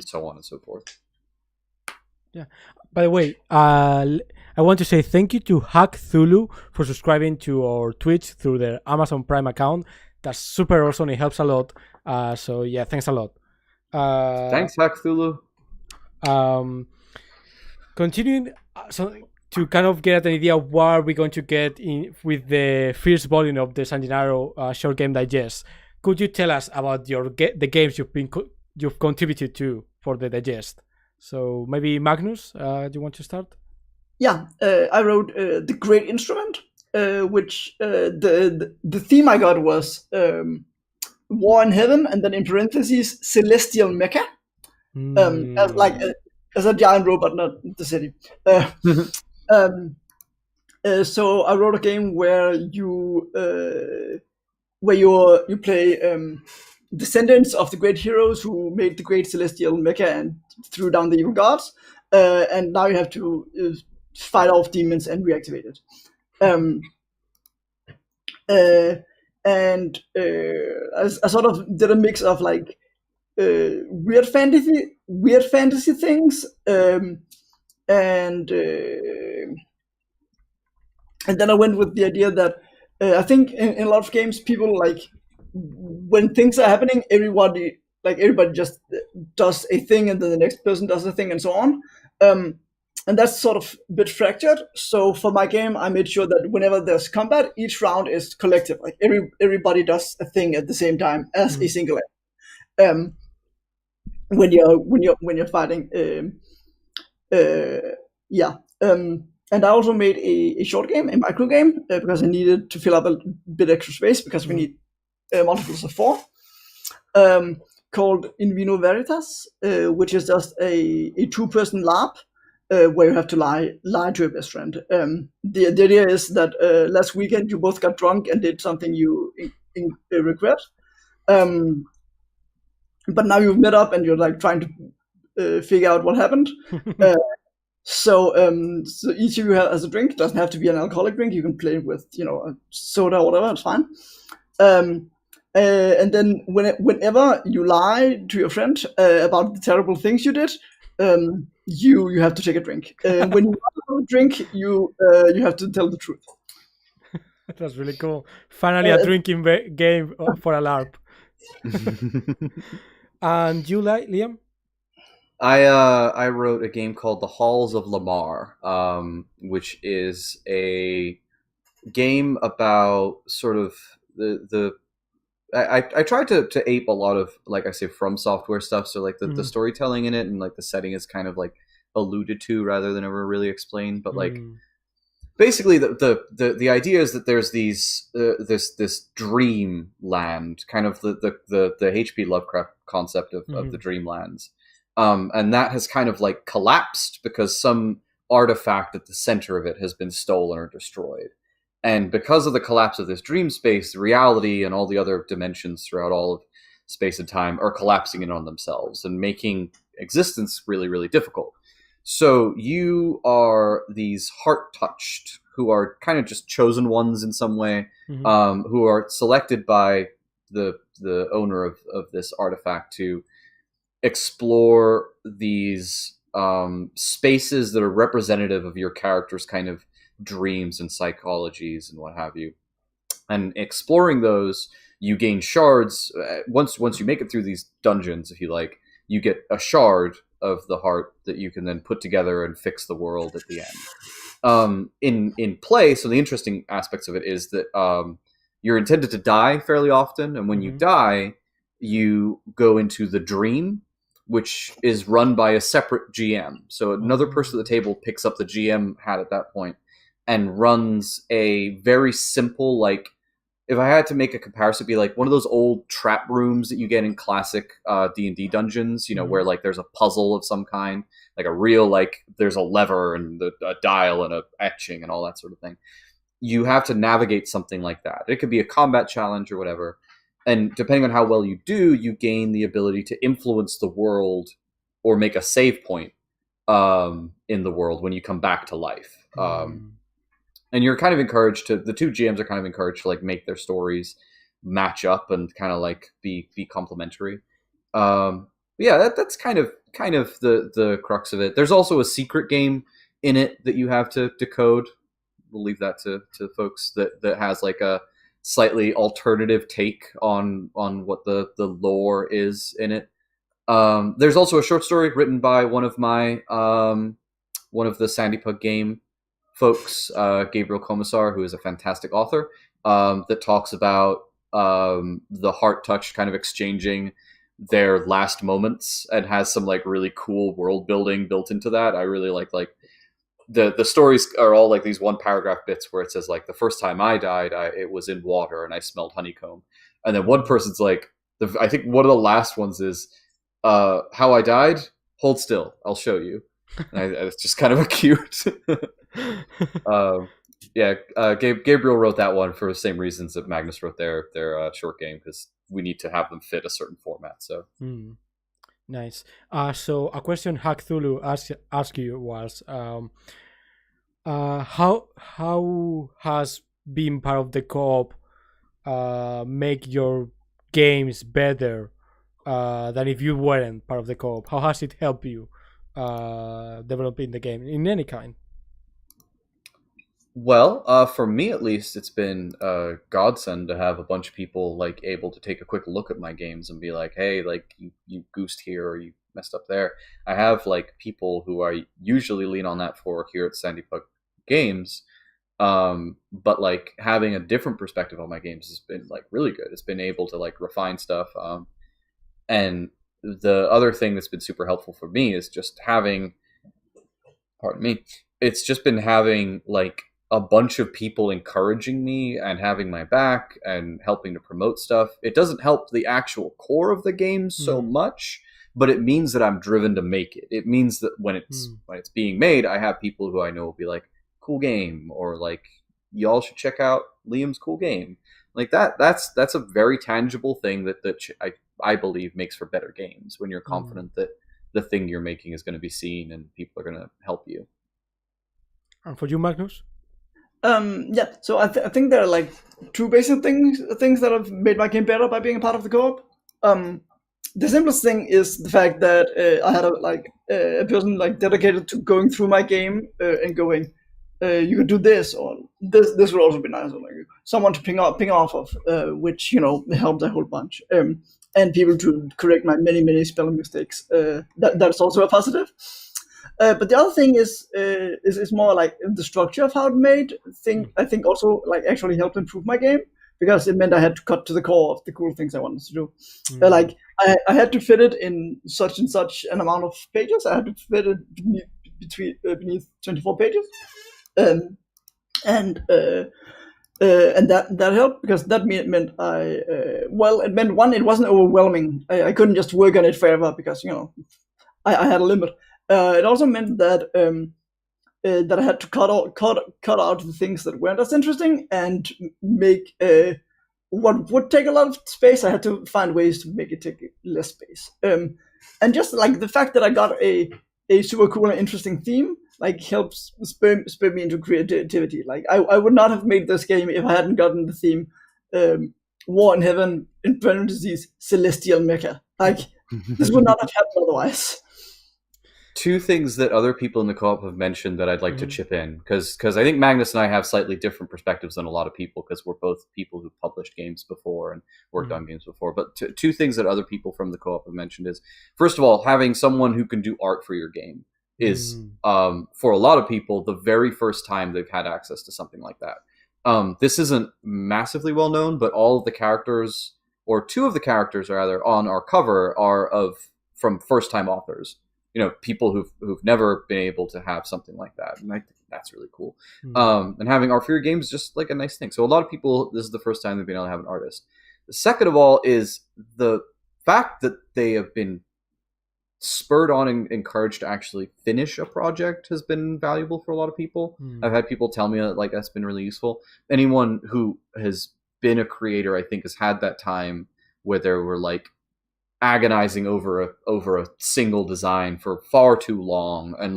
so on and so forth. Yeah. By the way, I want to say thank you to Hack Thulu for subscribing to our Twitch through their Amazon Prime account. That's super awesome. It helps a lot. So yeah, thanks a lot. Thanks, Hack Thulu. Continuing, so to kind of get an idea of what we're going to get in with the first volume of the San Jenaro Short Game Digest, could you tell us about the games you've contributed to for the digest? So maybe Magnus, do you want to start? Yeah, I wrote The Great Instrument, which the theme I got was War in Heaven, and then in parentheses Celestial Mecca, as a giant robot, not the city. So I wrote a game where you play descendants of the great heroes who made the great celestial Mecca and threw down the evil gods, and now you have to fight off demons and reactivate it. I sort of did a mix of like weird fantasy things, and then I went with the idea that I think in a lot of games, people like when things are happening, everybody just does a thing, and then the next person does a thing, and so on. And that's sort of a bit fractured. So for my game, I made sure that whenever there's combat, each round is collective. Like everybody does a thing at the same time as a single act. When you're fighting, and I also made a short game, a micro game, because I needed to fill up a bit extra space because we need multiples of 4, called In Vino Veritas, which is just a 2-person LARP where you have to lie to your best friend. The idea is that last weekend you both got drunk and did something you regret, but now you've met up and you're like trying to figure out what happened. So each of you has a drink. It doesn't have to be an alcoholic drink. You can play with, a soda or whatever. It's fine. And then whenever you lie to your friend about the terrible things you did, you have to take a drink. When you want a drink, you have to tell the truth. That's really cool. Finally, a drinking game for a LARP. And you, Liam? I wrote a game called The Halls of Lamar, which is a game about sort of I tried to ape a lot of, like I say, From Software stuff. So like the storytelling in it and like the setting is kind of like alluded to rather than ever really explained. But like basically the idea is that there's this dream land, kind of the H.P. Lovecraft concept of the dreamlands. And that has kind of like collapsed because some artifact at the center of it has been stolen or destroyed. And because of the collapse of this dream space, reality and all the other dimensions throughout all of space and time are collapsing in on themselves and making existence really, really difficult. So you are these heart-touched, who are kind of just chosen ones in some way, who are selected by the owner of this artifact to explore these spaces that are representative of your character's kind of dreams and psychologies and what have you. And exploring those, you gain shards. Once you make it through these dungeons, if you like, you get a shard of the heart that you can then put together and fix the world at the end. In play, so the interesting aspects of it is that you're intended to die fairly often, and when you die, you go into the dream, which is run by a separate GM. So another person at the table picks up the GM hat at that point and runs a very simple, like, if I had to make a comparison, it'd be like one of those old trap rooms that you get in classic D&D dungeons, where like there's a puzzle of some kind, like a real, like there's a lever and a dial and a etching and all that sort of thing. You have to navigate something like that. It could be a combat challenge or whatever. And depending on how well you do, you gain the ability to influence the world or make a save point in the world when you come back to life. And you're kind of encouraged to, the two GMs are kind of encouraged to like make their stories match up and kind of like be complementary. That's kind of the crux of it. There's also a secret game in it that you have to decode. We'll leave that to folks that has like a slightly alternative take on what the lore is in it. There's also a short story written by one of the Sandy Pug game folks, Gabriel Commissar, who is a fantastic author, that talks about the heart touch kind of exchanging their last moments and has some like really cool world building built into that. I really like the stories are all like these one paragraph bits where it says like, the first time I died, it was in water and I smelled honeycomb. And then one person's like, I think one of the last ones is, how I died, hold still, I'll show you. And it's just kind of a cute. Gabriel wrote that one for the same reasons that Magnus wrote their short game, because we need to have them fit a certain format. So nice. So a question Hackthulu asked you was, how has being part of the co-op make your games better than if you weren't part of the co-op? How has it helped you developing the game in any kind? Well, for me at least, it's been a godsend to have a bunch of people like able to take a quick look at my games and be like, hey, like you goosed here or you messed up there. I have like people who I usually lean on that for here at Sandy Pug Games, but like having a different perspective on my games has been like really good. It's been able to like refine stuff, and the other thing that's been super helpful for me is just having, it's just been having like a bunch of people encouraging me and having my back and helping to promote stuff. It doesn't help the actual core of the game so much, but it means that I'm driven to make it. It means that when it's being made, I have people who I know will be like, cool game, or like, y'all should check out Liam's cool game. Like that's a very tangible thing that I believe makes for better games, when you're confident that the thing you're making is going to be seen and people are going to help you. And for you, Magnus? Yeah, so I think there are like two basic things that have made my game better by being a part of the co-op. The simplest thing is the fact that I had a person like dedicated to going through my game and going, you could do this, or this would also be nice, or like someone to ping off of, which helped a whole bunch. And people to correct my many spelling mistakes. That's also a positive. But the other thing is more like the structure of how it made. I think also like actually helped improve my game, because it meant I had to cut to the core of the cool things I wanted to do. Like I had to fit it in such and such an amount of pages. I had to fit it beneath 24 pages, and that helped, because that meant it meant one, it wasn't overwhelming. I couldn't just work on it forever, because I had a limit. It also meant that that I had to cut out the things that weren't as interesting and make what would take a lot of space. I had to find ways to make it take less space. And just like the fact that I got a super cool and interesting theme, like helps spur me into creativity. Like I would not have made this game if I hadn't gotten the theme War in Heaven, in parentheses, Celestial Mecha. Like this would not have happened otherwise. Two things that other people in the co-op have mentioned that I'd like to chip in, because I think Magnus and I have slightly different perspectives than a lot of people, because we're both people who published games before and worked on games before. But two things that other people from the co-op have mentioned is, first of all, having someone who can do art for your game is, for a lot of people, the very first time they've had access to something like that. This isn't massively well known, but all of the characters, or two of the characters rather, on our cover are from first-time authors. People who've never been able to have something like that, and I think that's really cool. And having art for your game is just like a nice thing. So a lot of people, this is the first time they've been able to have an artist. The second of all is the fact that they have been spurred on and encouraged to actually finish a project has been valuable for a lot of people. I've had people tell me that like that's been really useful. Anyone who has been a creator, I think, has had that time where they were like agonizing over a single design for far too long, and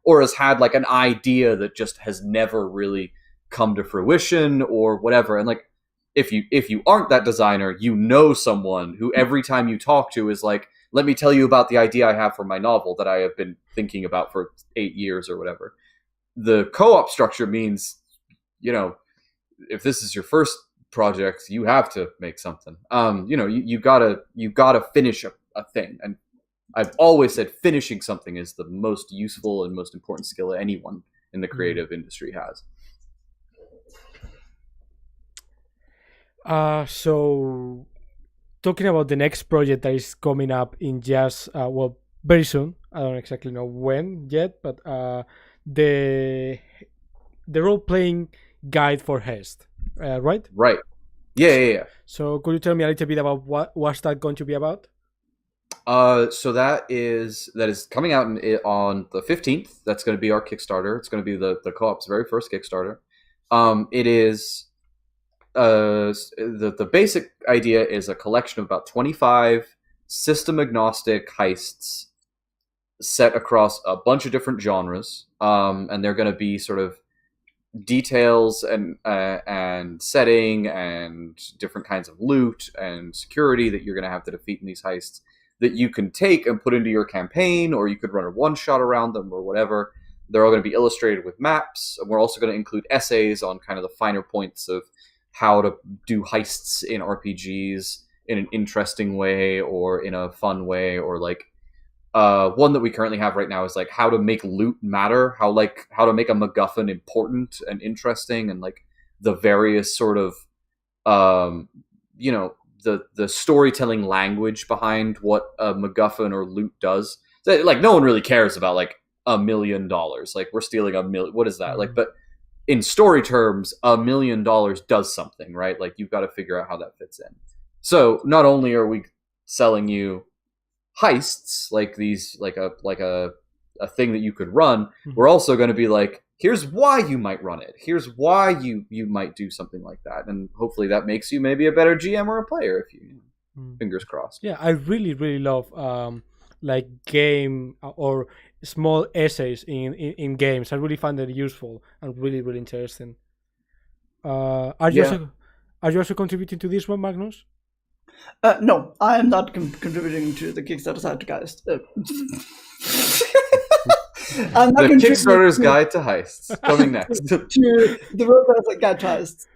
or has had like an idea that just has never really come to fruition or whatever. And like if you aren't that designer, someone who every time you talk to is like, let me tell you about the idea I have for my novel that I have been thinking about for 8 years or whatever. The co-op structure means, if this is your first project, you have to make something. You gotta finish a thing, and I've always said finishing something is the most useful and most important skill anyone in the creative industry has. So talking about the next project that is coming up in just very soon. I don't exactly know when yet, but the role-playing guide for Heist. Right? Right. Yeah. So could you tell me a little bit about what's that going to be about? So that is coming out on the 15th. That's going to be our Kickstarter. It's going to be the co-op's very first Kickstarter. It is the basic idea is a collection of about 25 system agnostic heists set across a bunch of different genres. And they're going to be sort of details and setting and different kinds of loot and security that you're going to have to defeat in these heists that you can take and put into your campaign, or you could run a one-shot around them or whatever. They're all going to be illustrated with maps, and we're also going to include essays on kind of the finer points of how to do heists in RPGs in an interesting way or in a fun way, or like one that we currently have right now is like how to make loot matter, how to make a MacGuffin important and interesting, and like the various sort of the storytelling language behind what a MacGuffin or loot does. So, like no one really cares about like $1 million. Like we're stealing $1 million. What is that? Like, but in story terms, $1 million does something, right? Like you've got to figure out how that fits in. So not only are we selling you heists like these, like a thing that you could run, we're also going to be like, here's why you might run it. Here's why you might do something like that, and hopefully that makes you maybe a better GM or a player. If you, fingers crossed. Yeah, I really love like game or small essays in games. I really find that useful and really interesting. Are you also contributing to this one, Magnus? No, I am not contributing to the Kickstarter side, guys. I'm not the Kickstarter's Guide to Heists coming next. to the Roleplayer Guide to Heists.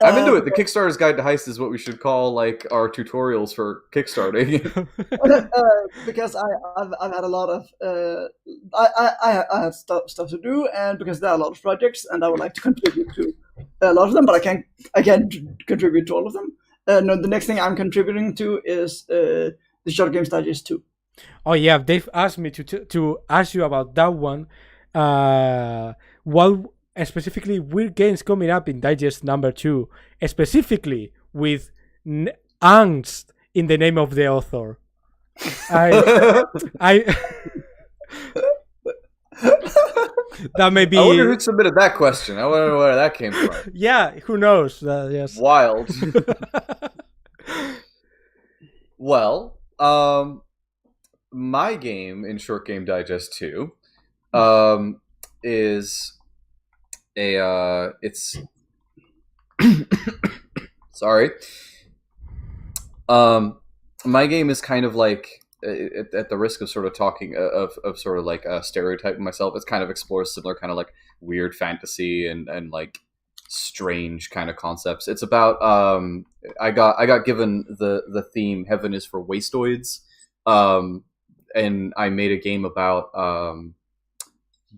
I'm into it. The Kickstarter's Guide to Heist is what we should call like our tutorials for Kickstarting. Because I've had a lot of I have stuff to do, and because there are a lot of projects, and I would like to contribute to a lot of them, but I can't contribute to all of them. No, the next thing I'm contributing to is the Short Games Digest 2. Oh yeah, they've asked me to ask you about that one. What specifically weird games coming up in Digest number 2, specifically with angst in the name of the author. I that may be. I wonder who submitted that question. I wonder where that came from. Yeah, who knows? Yes. Wild. Well, my game in Short Game Digest 2 is it's sorry. My game is kind of like, at the risk of sort of talking of sort of like stereotyping myself, it's kind of explores similar kind of like weird fantasy and like strange kind of concepts. It's about I got given the theme Heaven is for Wastoids, and I made a game about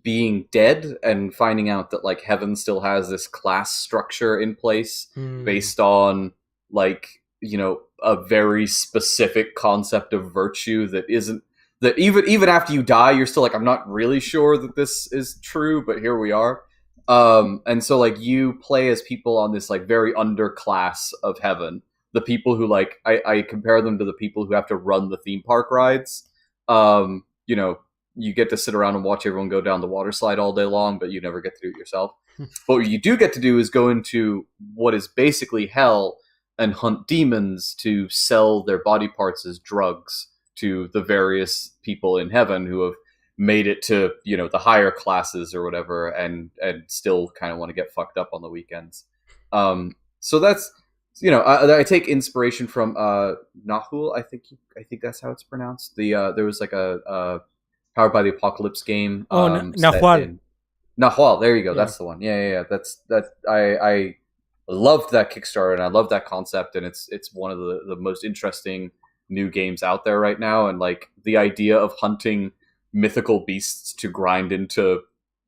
being dead and finding out that like heaven still has this class structure in place based on like, you know, a very specific concept of virtue that isn't, that even after you die you're still like, I'm not really sure that this is true, but here we are. And so like you play as people on this like very underclass of heaven, the people who like I compare them to the people who have to run the theme park rides. You know, you get to sit around and watch everyone go down the water slide all day long, but you never get to do it yourself. But what you do get to do is go into what is basically hell and hunt demons to sell their body parts as drugs to the various people in heaven who have made it to, you know, the higher classes or whatever, and still kind of want to get fucked up on the weekends. So that's, you know, I take inspiration from Nahul. I think that's how it's pronounced. There was like a Powered by the Apocalypse game. Nahual. Nahual. There you go. Yeah. That's the one. Yeah. I loved that Kickstarter, and I love that concept, and it's one of the most interesting new games out there right now. And like the idea of hunting mythical beasts to grind into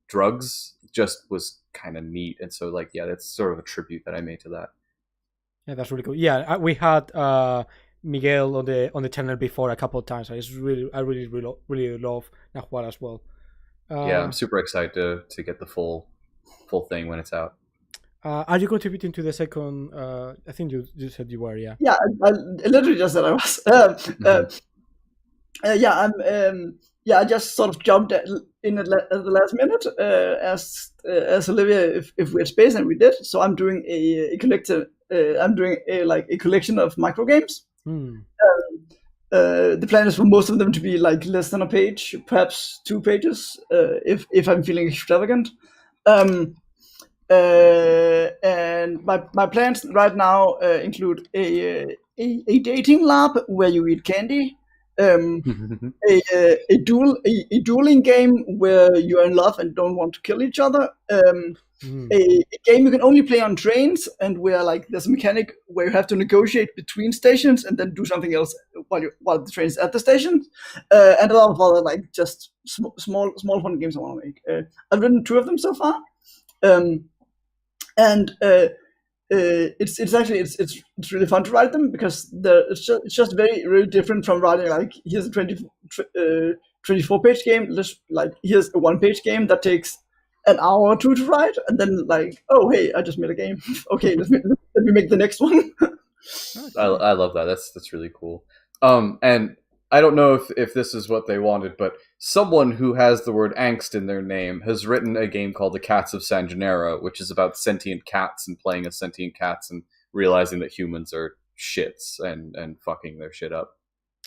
drugs just was kind of neat. And so like, yeah, that's sort of a tribute that I made to that. Yeah, that's really cool. Yeah, we had Miguel on the channel before a couple of times. I really love Nahual as well. Yeah, I'm super excited to get the full thing when it's out. Are you contributing to the second? I think you said you were. Yeah. Yeah, I literally just said I was. I just sort of jumped in at the last minute, as Olivia, if we had space, and we did. So I'm doing a collective. I'm doing a collection of micro games. The plan is for most of them to be like less than a page, perhaps 2 pages, if I'm feeling extravagant. And my plans right now include a dating lab where you eat candy, a dueling game where you're in love and don't want to kill each other, a game you can only play on trains, and where like there's a mechanic where you have to negotiate between stations and then do something else while the train's at the station, and a lot of other like just small fun games I want to make. I've written 2 of them so far. It's actually really fun to write them, because it's just very, really different from writing like, here's a 24-page game, like here's a 1-page game that takes an hour or two to write, and then like, oh hey, I just made a game. Okay, let me make the next one. I love that. That's really cool. And I don't know if this is what they wanted, but someone who has the word angst in their name has written a game called The Cats of San Jenaro, which is about sentient cats and playing as sentient cats and realizing that humans are shits and fucking their shit up,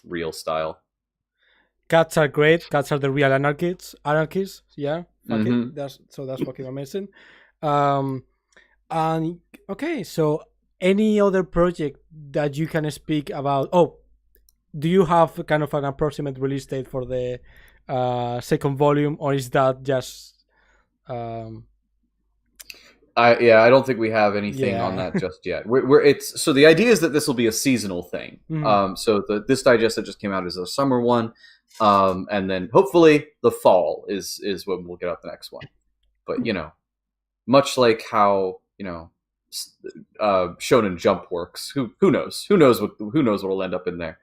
real style. Cats are great. Cats are the real anarchists. Yeah. Fuck it. That's fucking amazing. And okay, so any other project that you can speak about? Oh, do you have kind of an approximate release date for the second volume, or is that just? I don't think we have anything on that just yet. So the idea is that this will be a seasonal thing. So this digest that just came out is a summer one, and then hopefully the fall is when we'll get out the next one. But much like how Shonen Jump works, who knows what will end up in there.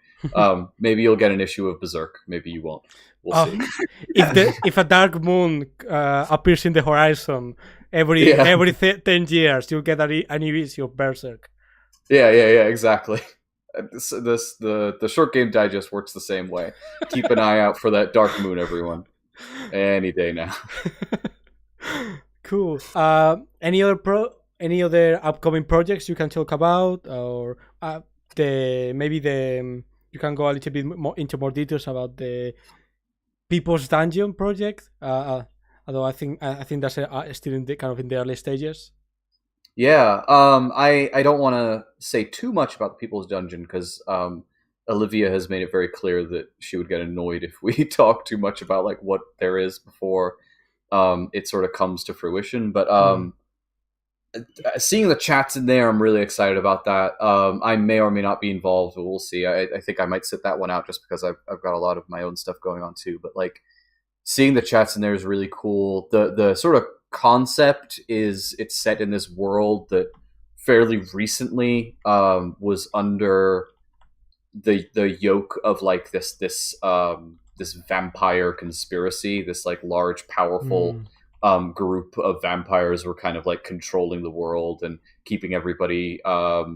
Maybe you'll get an issue of Berserk. Maybe you won't. We'll see. If a dark moon appears in the horizon every 10 years, you'll get a new issue of Berserk. Yeah, exactly. The short game digest works the same way. Keep an eye out for that dark moon, everyone. Any day now. Cool. Any other upcoming projects you can talk about, or you can go a little bit more into more details about the People's Dungeon project. Although I think that's still in the early stages. Yeah. I don't want to say too much about the People's Dungeon because Olivia has made it very clear that she would get annoyed if we talk too much about like what there is before it sort of comes to fruition. But seeing the chats in there, I'm really excited about that. I may or may not be involved, but we'll see. I think I might sit that one out just because I've got a lot of my own stuff going on too. But like seeing the chats in there is really cool. The sort of concept is it's set in this world that fairly recently was under the yoke of like this vampire conspiracy, this like large powerful group of vampires were kind of like controlling the world and keeping everybody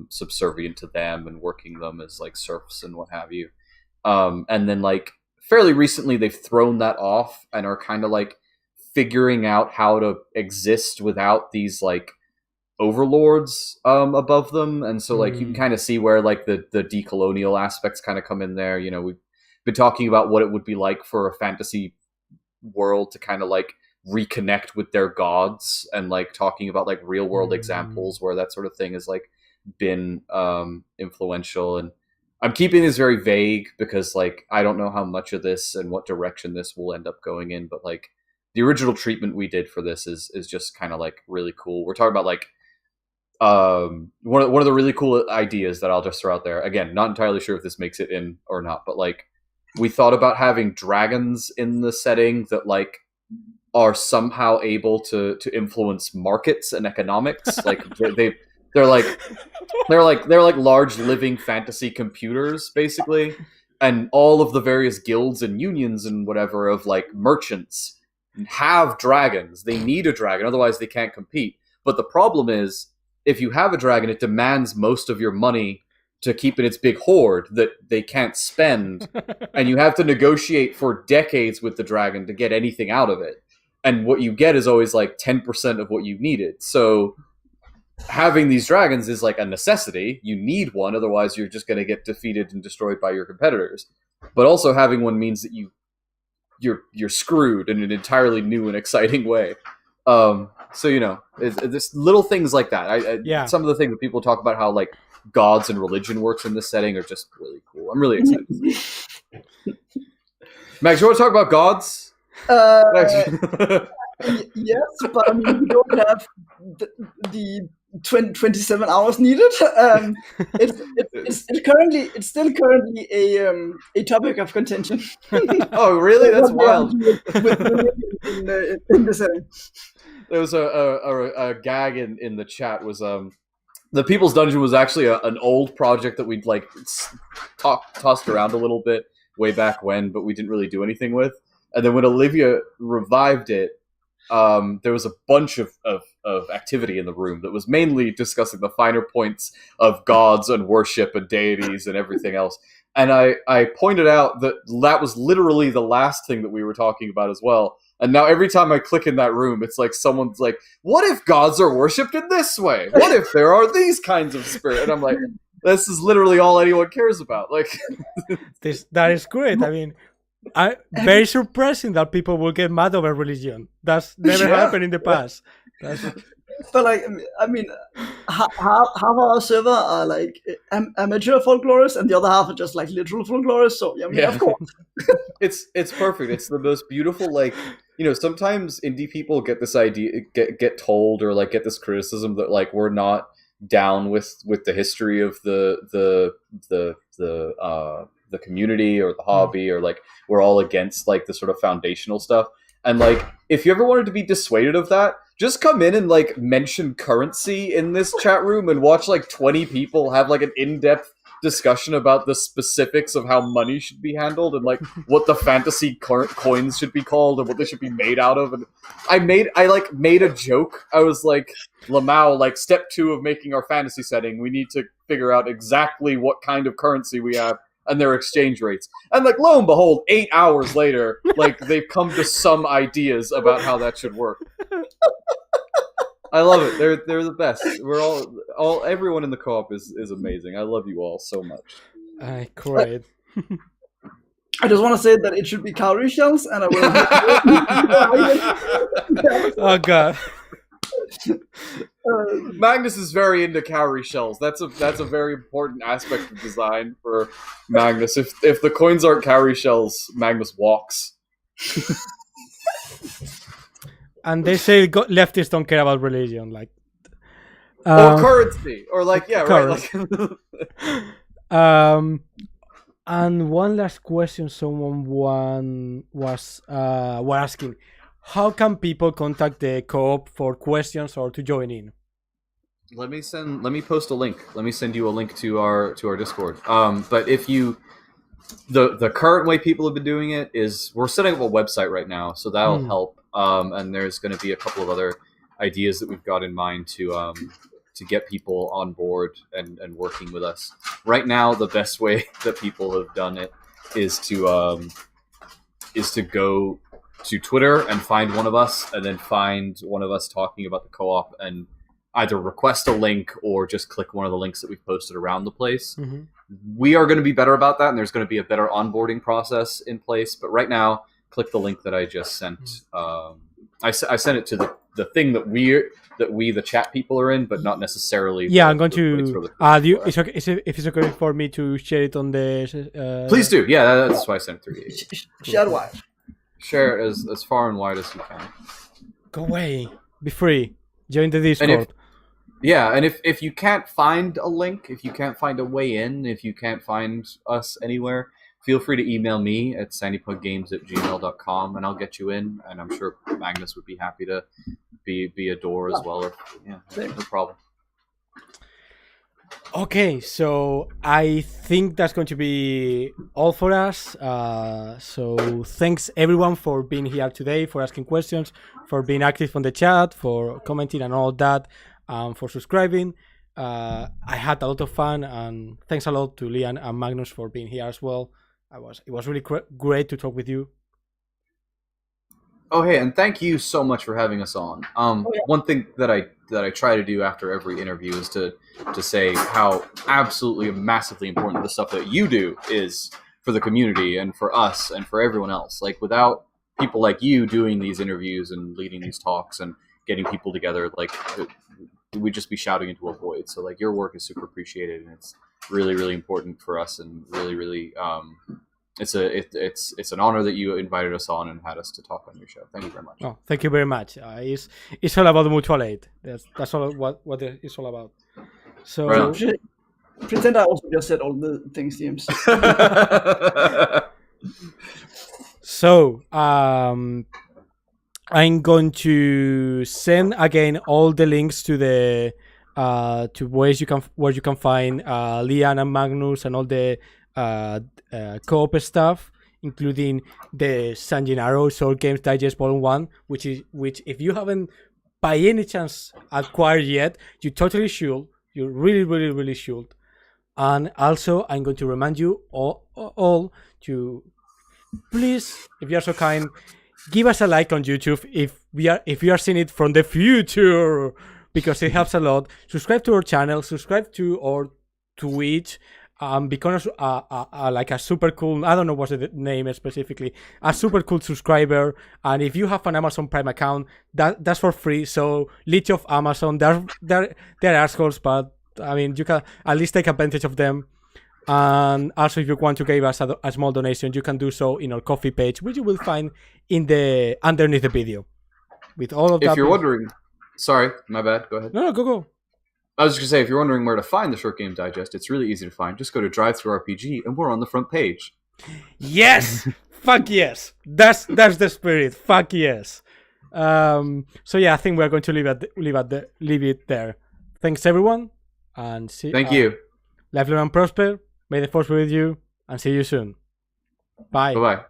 subservient to them and working them as like serfs and what have you. And then like fairly recently they've thrown that off and are kind of like figuring out how to exist without these like overlords above them. And so like you can kind of see where like the decolonial aspects kind of come in there. We've been talking about what it would be like for a fantasy world to kind of like reconnect with their gods and like talking about like real world examples where that sort of thing has like been influential. And I'm keeping this very vague because like I don't know how much of this and what direction this will end up going in, but like the original treatment we did for this is just kind of like really cool. We're talking about like one of the really cool ideas that I'll just throw out there. Again, not entirely sure if this makes it in or not, but like we thought about having dragons in the setting that like are somehow able to influence markets and economics. Like they're like large living fantasy computers basically, and all of the various guilds and unions and whatever of like merchants have dragons. They need a dragon, otherwise they can't compete. But the problem is, if you have a dragon, it demands most of your money to keep in its big hoard that they can't spend, and you have to negotiate for decades with the dragon to get anything out of it. And what you get is always like 10% of what you needed. So having these dragons is like a necessity. You need one, otherwise you're just going to get defeated and destroyed by your competitors. But also having one means that you're screwed in an entirely new and exciting way. So there's little things like that. Some of the things that people talk about how like gods and religion works in this setting are just really cool. I'm really excited. Max, you want to talk about gods? Yes, but I mean, we don't have the 27 hours needed. It's still currently a topic of contention. Oh, really? That's wild. In the setting. There was a gag in the chat was the People's Dungeon was actually an old project that we'd like tossed around a little bit way back when, but we didn't really do anything with. And then when Olivia revived it, there was a bunch of activity in the room that was mainly discussing the finer points of gods and worship and deities and everything else. And I pointed out that was literally the last thing that we were talking about as well. And now every time I click in that room, it's like someone's like, what if gods are worshipped in this way? What if there are these kinds of spirit? And I'm like, this is literally all anyone cares about. Like, that is great. I mean, very surprising that people will get mad over religion. That's never happened in the past. But like, I mean, half our server are like amateur folklorists, and the other half are just like literal folklorists. So I mean, of course, it's perfect. It's the most beautiful. Like, you know, sometimes indie people get this idea, get told, or like get this criticism that like we're not down with the history of the community or the hobby, or like we're all against like the sort of foundational stuff. And like, if you ever wanted to be dissuaded of that, just come in and like mention currency in this chat room and watch like 20 people have like an in-depth discussion about the specifics of how money should be handled and like what the fantasy coins should be called and what they should be made out of. And I made a joke. I was like, Lamau, like step 2 of making our fantasy setting, we need to figure out exactly what kind of currency we have and their exchange rates. And like, lo and behold, 8 hours later, like they've come to some ideas about how that should work. I love it. They're the best. We're all everyone in the co-op is amazing. I love you all so much. Great. I just want to say that it should be cowrie shells, and I will. Oh god. Magnus is very into cowrie shells. That's a very important aspect of design for Magnus. If the coins aren't cowrie shells, Magnus walks. And they say leftists don't care about religion, like or currency, or like right. Like, and one last question. Someone was asking, how can people contact the co-op for questions or to join in? Let me post a link. Let me send you a link to our Discord. But if you the current way people have been doing it is we're setting up a website right now, so that'll help. And there's going to be a couple of other ideas that we've got in mind to get people on board and working with us. Right now, the best way that people have done it is to go to Twitter and find one of us, and then find one of us talking about the co-op, and either request a link or just click one of the links that we've posted around the place. Mm-hmm. We are going to be better about that, and there's going to be a better onboarding process in place. But right now, click the link that I just sent. I sent it to the thing that we the chat people are in, but not necessarily. Yeah, I'm going to. It's okay, if it's okay for me to share it on the. Please do. Yeah, that's why I sent it through you. Share wide. Share it as far and wide as you can. Go away. Be free. Join the Discord. And if you can't find a link, if you can't find a way in, if you can't find us anywhere, feel free to email me at sandypuggames@gmail.com, and I'll get you in. And I'm sure Magnus would be happy to be a door as well. No problem. Okay, so I think that's going to be all for us. So thanks everyone for being here today, for asking questions, for being active on the chat, for commenting and all that, for subscribing. I had a lot of fun, and thanks a lot to Lian and Magnus for being here as well. It was really great to talk with you. Oh, hey, and thank you so much for having us on. One thing that I try to do after every interview is to say how absolutely massively important the stuff that you do is for the community and for us and for everyone else. Like, without people like you doing these interviews and leading these talks and getting people together, like, we'd just be shouting into a void. So, like, your work is super appreciated, and it's really, really important for us, and really, really, it's an honor that you invited us on and had us to talk on your show. Thank you very much. Oh, thank you very much. It's all about mutual aid. That's all what it's all about. So right. Pretend I also just said all the things, James. So I'm going to send again all the links to the to where you can find Lian and Magnus and all the co-op stuff including the San Jenaro Short Games Digest Volume 1, which if you haven't by any chance acquired yet, you totally should. You really, really, really should. And also, I'm going to remind you all to please, if you are so kind, give us a like on YouTube if you are seeing it from the future, because it helps a lot. Subscribe to our channel, subscribe to our Twitch, become like a super cool, I don't know what's the name specifically, a super cool subscriber. And if you have an Amazon Prime account, that's for free. So leech of Amazon, they're assholes, but I mean, you can at least take advantage of them. And also, if you want to give us a small donation, you can do so in our Coffee page, which you will find in the underneath the video. With all of that. If you're wondering, sorry, my bad. Go ahead. No, go. I was just gonna say, if you're wondering where to find the Short Game Digest, it's really easy to find. Just go to ttrpg, and we're on the front page. Yes, fuck yes. That's the spirit. Fuck yes. So yeah, I think we're going to leave it there. Thanks everyone, and see. Thank you. Live long and prosper. May the force be with you, and see you soon. Bye. Bye-bye.